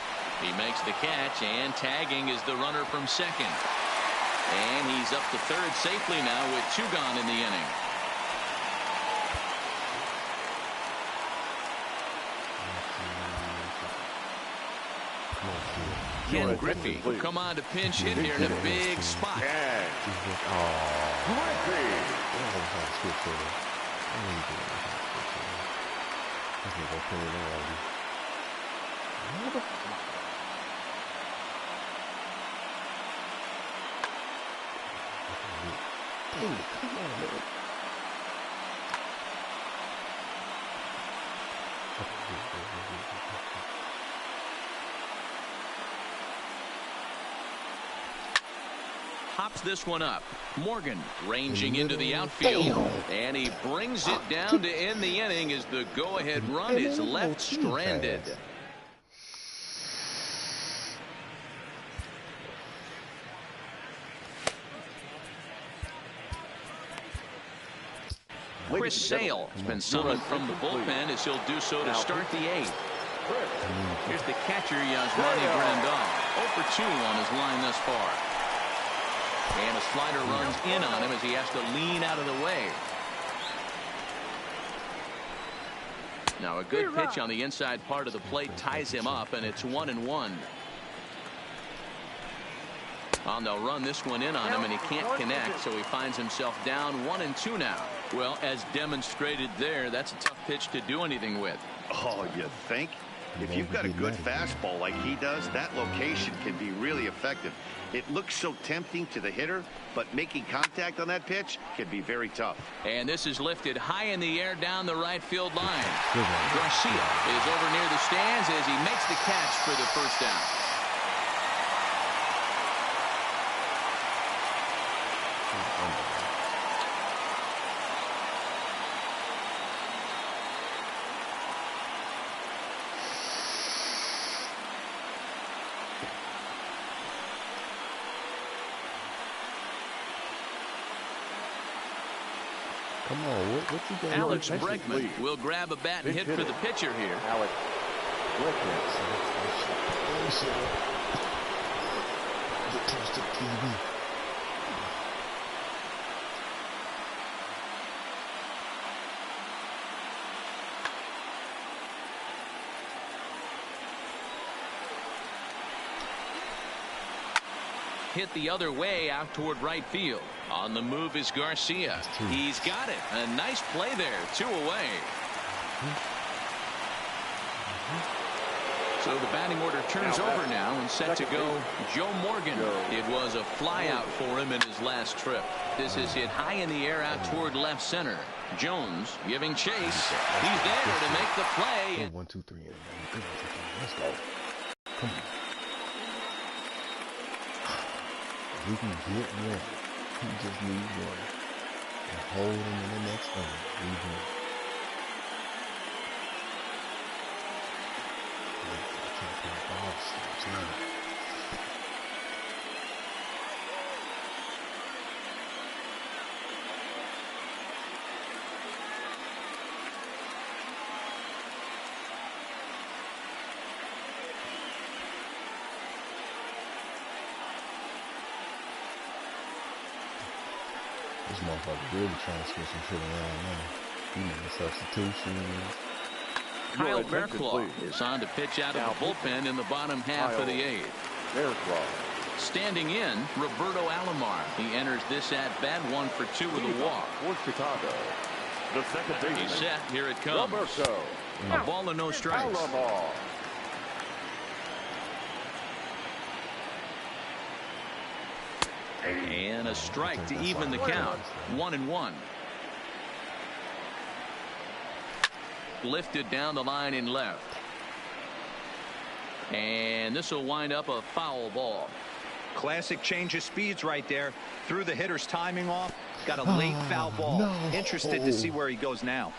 He makes the catch, and tagging is the runner from second. And he's up to third safely now with 2 gone in the inning. Ken Griffey will come on to pinch hit here in a big spot. Hops this one up. Morgan ranging into the outfield, and he brings it down to end the inning as the go-ahead run is left stranded. Chris Sale has been summoned from the bullpen as he'll do so to start the 8th. Here's the catcher, Yasmani Grandal. 0 for 2 on his line thus far. And a slider runs in on him as he has to lean out of the way. Now a good pitch on the inside part of the plate ties him up, and it's 1-1. Well, they'll run this one in on him, and he can't connect, so he finds himself down 1-2 now. Well, as demonstrated there, that's a tough pitch to do anything with. Oh, you think? If you've got a good fastball like he does, that location can be really effective. It looks so tempting to the hitter, but making contact on that pitch can be very tough. And this is lifted high in the air down the right field line. Garcia is over near the stands as he makes the catch for the first down. Come on, what you got? Alex Bregman will grab a bat and hit for the pitcher here. Alex Bregman. Hit the other way out toward right field. On the move is Garcia. He's got it. A nice play there. 2 away. So the batting order turns over now and set to go Joe Morgan. It was a fly out for him in his last trip. This is hit high in the air out toward left center. Jones giving chase. He's there to make the play. 1, 2, 3. Let's go. Come on. We can get one. We just need one. And hold him in the next inning. We win. I can't play ball steps now. This motherfucker really trying to switch some shit around now. He making substitutions. Kyle Bearclaw is on to pitch out of the bullpen in the bottom half of the 8th. Standing in, Roberto Alomar. He enters this at-bat 1 for 2 with a walk. Chicago. The second baseman. He's set. Here it comes. A ball and no strikes. And a strike to even the count. 1-1. Lifted down the line in left. And this will wind up a foul ball. Classic change of speeds right there. Threw the hitter's timing off. Got a late foul ball. No. Interested to see where he goes now.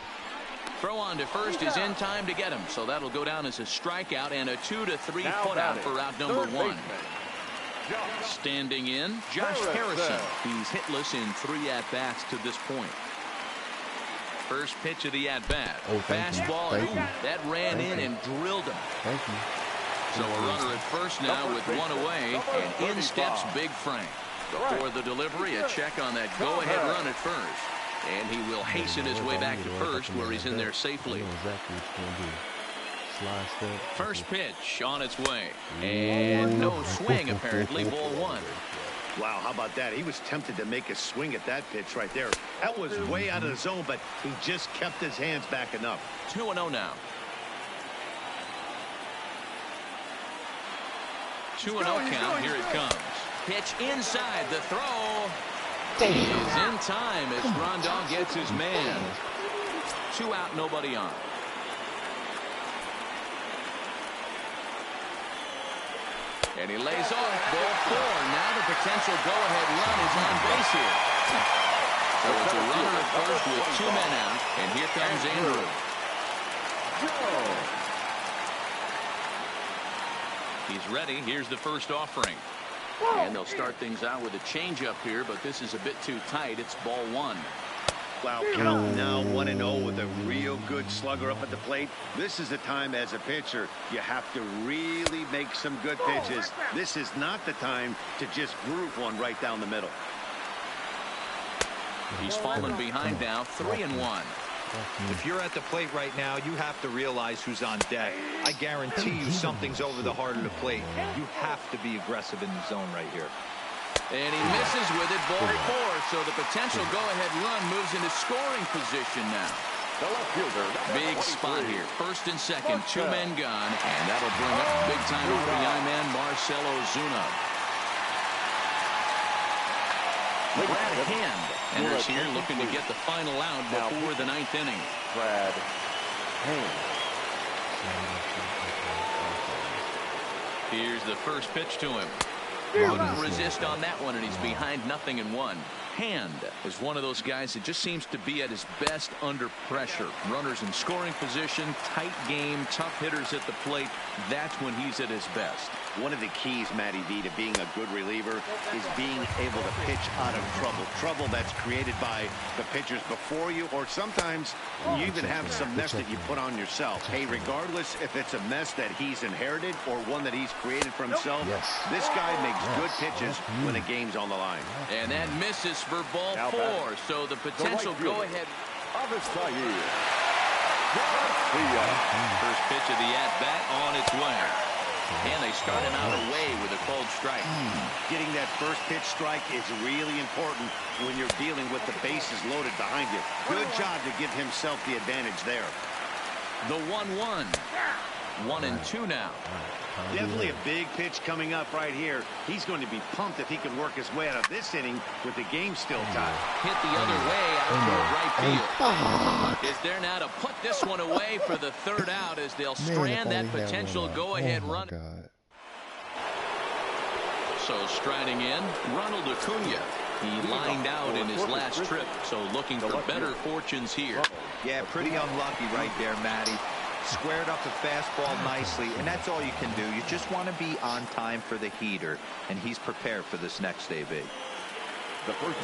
Throw on to first is in time to get him. So that'll go down as a strikeout and a 2-3 putout for out number 1. Standing in, Josh Harrison. He's hitless in 3 at-bats to this point. First pitch of the at-bat. Fastball. That ran in and drilled him. Thank you. So a runner at first now with 1 away, and in steps Big Frank. Before the delivery, a check on that go-ahead run at first. And he will hasten his way back to first, where he's in there safely. First pitch on its way. And no swing, apparently. Ball 1. Wow, how about that? He was tempted to make a swing at that pitch right there. That was way out of the zone, but he just kept his hands back enough. 2-0 now. 2-0 count. Here it comes. Pitch inside. The throw is in time as Grandal gets his man. 2 out, nobody on. And he lays off. Ball 4. Now the potential go-ahead run is on base here. So it's a runner at first with 2 men out. And here comes Andrew. He's ready. Here's the first offering. And they'll start things out with a changeup here, but this is a bit too tight. It's ball 1. Wow, count now 1-0 with a real good slugger up at the plate. This is the time as a pitcher you have to really make some good pitches. This is not the time to just groove one right down the middle. He's fallen behind now, 3-1. If you're at the plate right now, you have to realize who's on deck. I guarantee you something's over the heart of the plate. You have to be aggressive in the zone right here. And he misses with it, ball 4. So the potential go-ahead run moves into scoring position now. Big spot here. First and second, 2 men gone. And that'll bring up big-time RBI man Marcell Ozuna. Brad Hand enters here looking to get the final out before the 9th inning. Brad Hand. Here's the first pitch to him. Couldn't resist on that one, and he's behind 0-1. Hand is one of those guys that just seems to be at his best under pressure. Runners in scoring position, tight game, tough hitters at the plate. That's when he's at his best. One of the keys, Matty V, to being a good reliever is being able to pitch out of trouble. Trouble that's created by the pitchers before you, or sometimes you even have some mess that you put on yourself. Hey, regardless if it's a mess that he's inherited or one that he's created for himself, this guy makes good pitches when the game's on the line. And that misses for ball 4. So the potential go-ahead. First pitch of the at-bat on its way. And they start him out away with a called strike. Getting that first pitch strike is really important when you're dealing with the bases loaded behind you. Good job to give himself the advantage there. The 1-1. 1-2 now. Definitely a big pitch coming up right here. He's going to be pumped if he can work his way out of this inning with the game still tied. Hit the other way out toward right field. Is there now to put this one away for the third out as they'll strand that potential go-ahead run. So striding in, Ronald Acuna. He lined out in his last trip, so looking for better fortunes here. Yeah, pretty unlucky right there, Matty. Squared up the fastball nicely, and that's all you can do. You just want to be on time for the heater, and he's prepared for this next AB.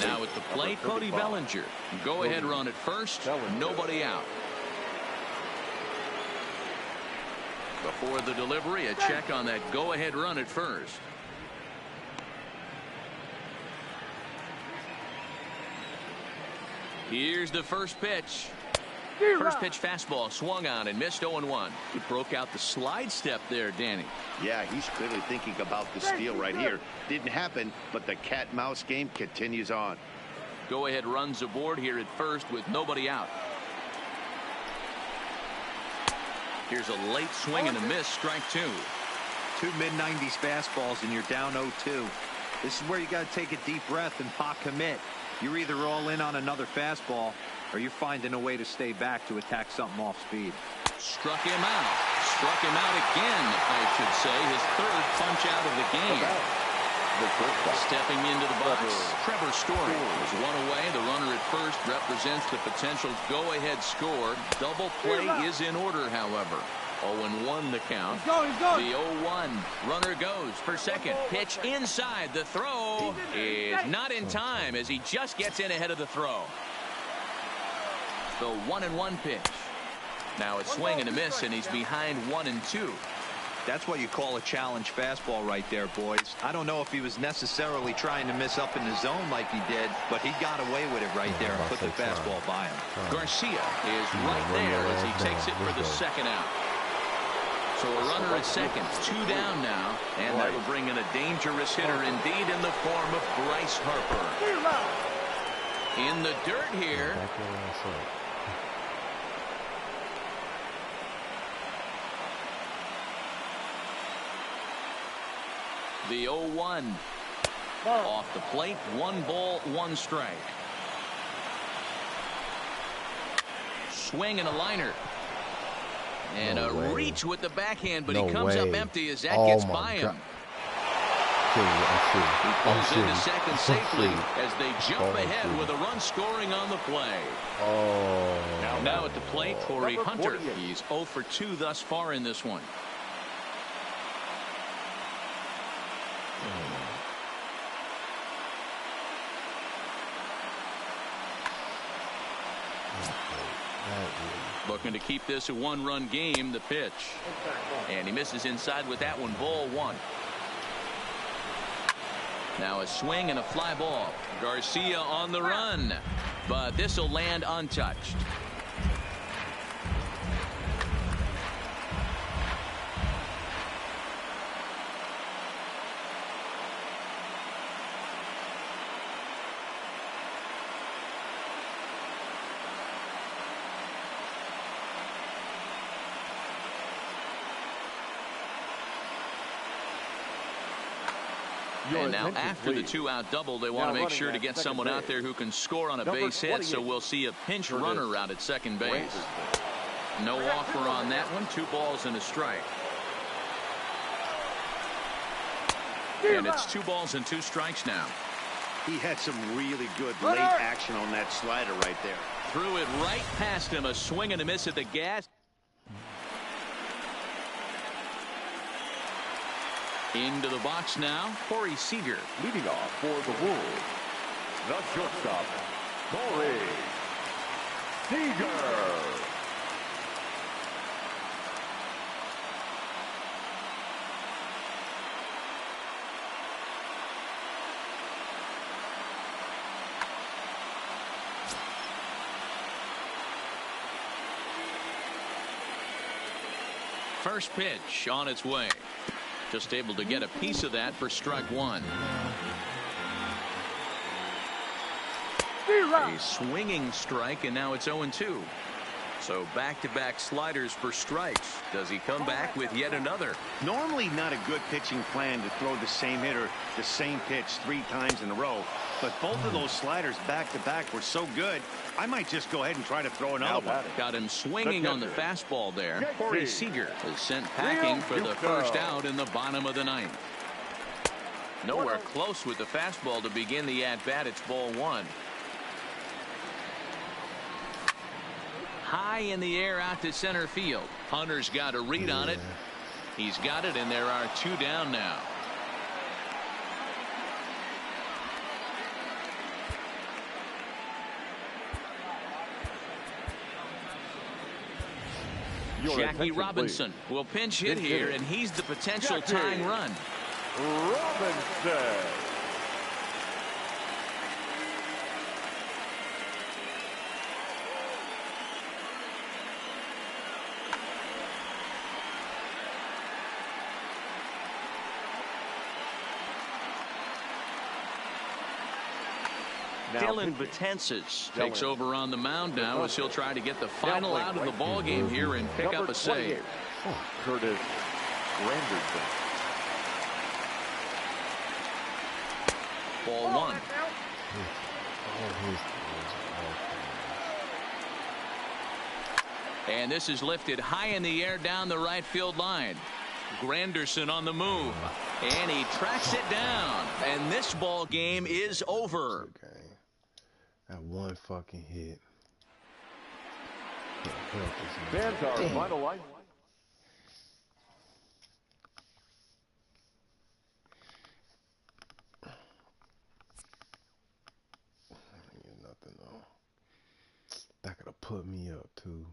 Now at the plate, Cody Bellinger. Go-ahead run at first, nobody out. Before the delivery, a check on that go-ahead run at first. Here's the first pitch. First pitch fastball swung on and missed 0-1. He broke out the slide step there, Danny. Yeah, he's clearly thinking about the steal right here. Didn't happen, but the cat-mouse game continues on. Go ahead runs aboard here at first with nobody out. Here's a late swing and a miss, strike 2. Two mid-90s fastballs and you're down 0-2. This is where you got to take a deep breath and pot commit. You're either all in on another fastball or you're finding a way to stay back to attack something off speed. Struck him out. Struck him out again, I should say. His third punch out of the game. Stepping into the box, Trevor Story is one away. The runner at first represents the potential go-ahead score. Double play is in order, however. 0-1 the count. The 0-1 runner goes for second. Pitch inside. The throw is not in time as he just gets in ahead of the throw. The 1-1 pitch. Now a swing and a miss, and he's behind 1-2. That's what you call a challenge fastball right there, boys. I don't know if he was necessarily trying to miss up in the zone like he did, but he got away with it right there and put the fastball by him. Garcia is right there as he takes it for the second out. So a runner at second, 2 down now, and that will bring in a dangerous hitter indeed in the form of Bryce Harper. In the dirt here. The 0-1 off the plate. 1 ball, 1 strike. Swing and a liner. And a reach with the backhand, but he comes up empty as that gets by him. He pulls into second safely as they jump ahead with a run scoring on the play. Now at the plate, Corey Hunter. He's 0 for 2 thus far in this one. Looking to keep this a 1-run game. The pitch, and he misses inside with that one. Ball 1. Now a swing and a fly ball. Garcia on the run, but this will land untouched. And now after the 2-out double, they want to make sure to get someone out there who can score on a base hit, so we'll see a pinch runner out at second base. No offer on that one. 2 balls and a strike. And it's 2 balls and 2 strikes now. He had some really good late action on that slider right there. Threw it right past him. A swing and a miss at the gas. Into the box now, Corey Seager. Leading off for the Wolves, the shortstop, Corey Seager. First pitch on its way. Just able to get a piece of that for strike 1. A swinging strike, and now it's 0-2. So back-to-back sliders for strikes. Does he come back with yet another? Normally not a good pitching plan to throw the same hitter the same pitch 3 times in a row. But both of those sliders back-to-back were so good, I might just go ahead and try to throw another one. Got him swinging on the fastball there. Corey Seager is sent packing for the first out in the bottom of the 9th. Nowhere close with the fastball to begin the at-bat. It's ball 1. High in the air out to center field. Hunter's got a read on it. He's got it, and there are 2 down now. Jackie Robinson will pinch hit here, and he's the potential tying run. Robinson. Dylan Betances takes over on the mound now as he'll try to get the final out of the ball game here and pick up a save. Curtis Granderson. Ball 1. And this is lifted high in the air down the right field line. Granderson on the move, and he tracks it down, and this ball game is over. Okay. That one fucking hit. Fans our final line. Nothing though. That could have put me up too.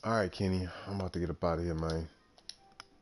All right, Kenny, I'm about to get up out of here, man.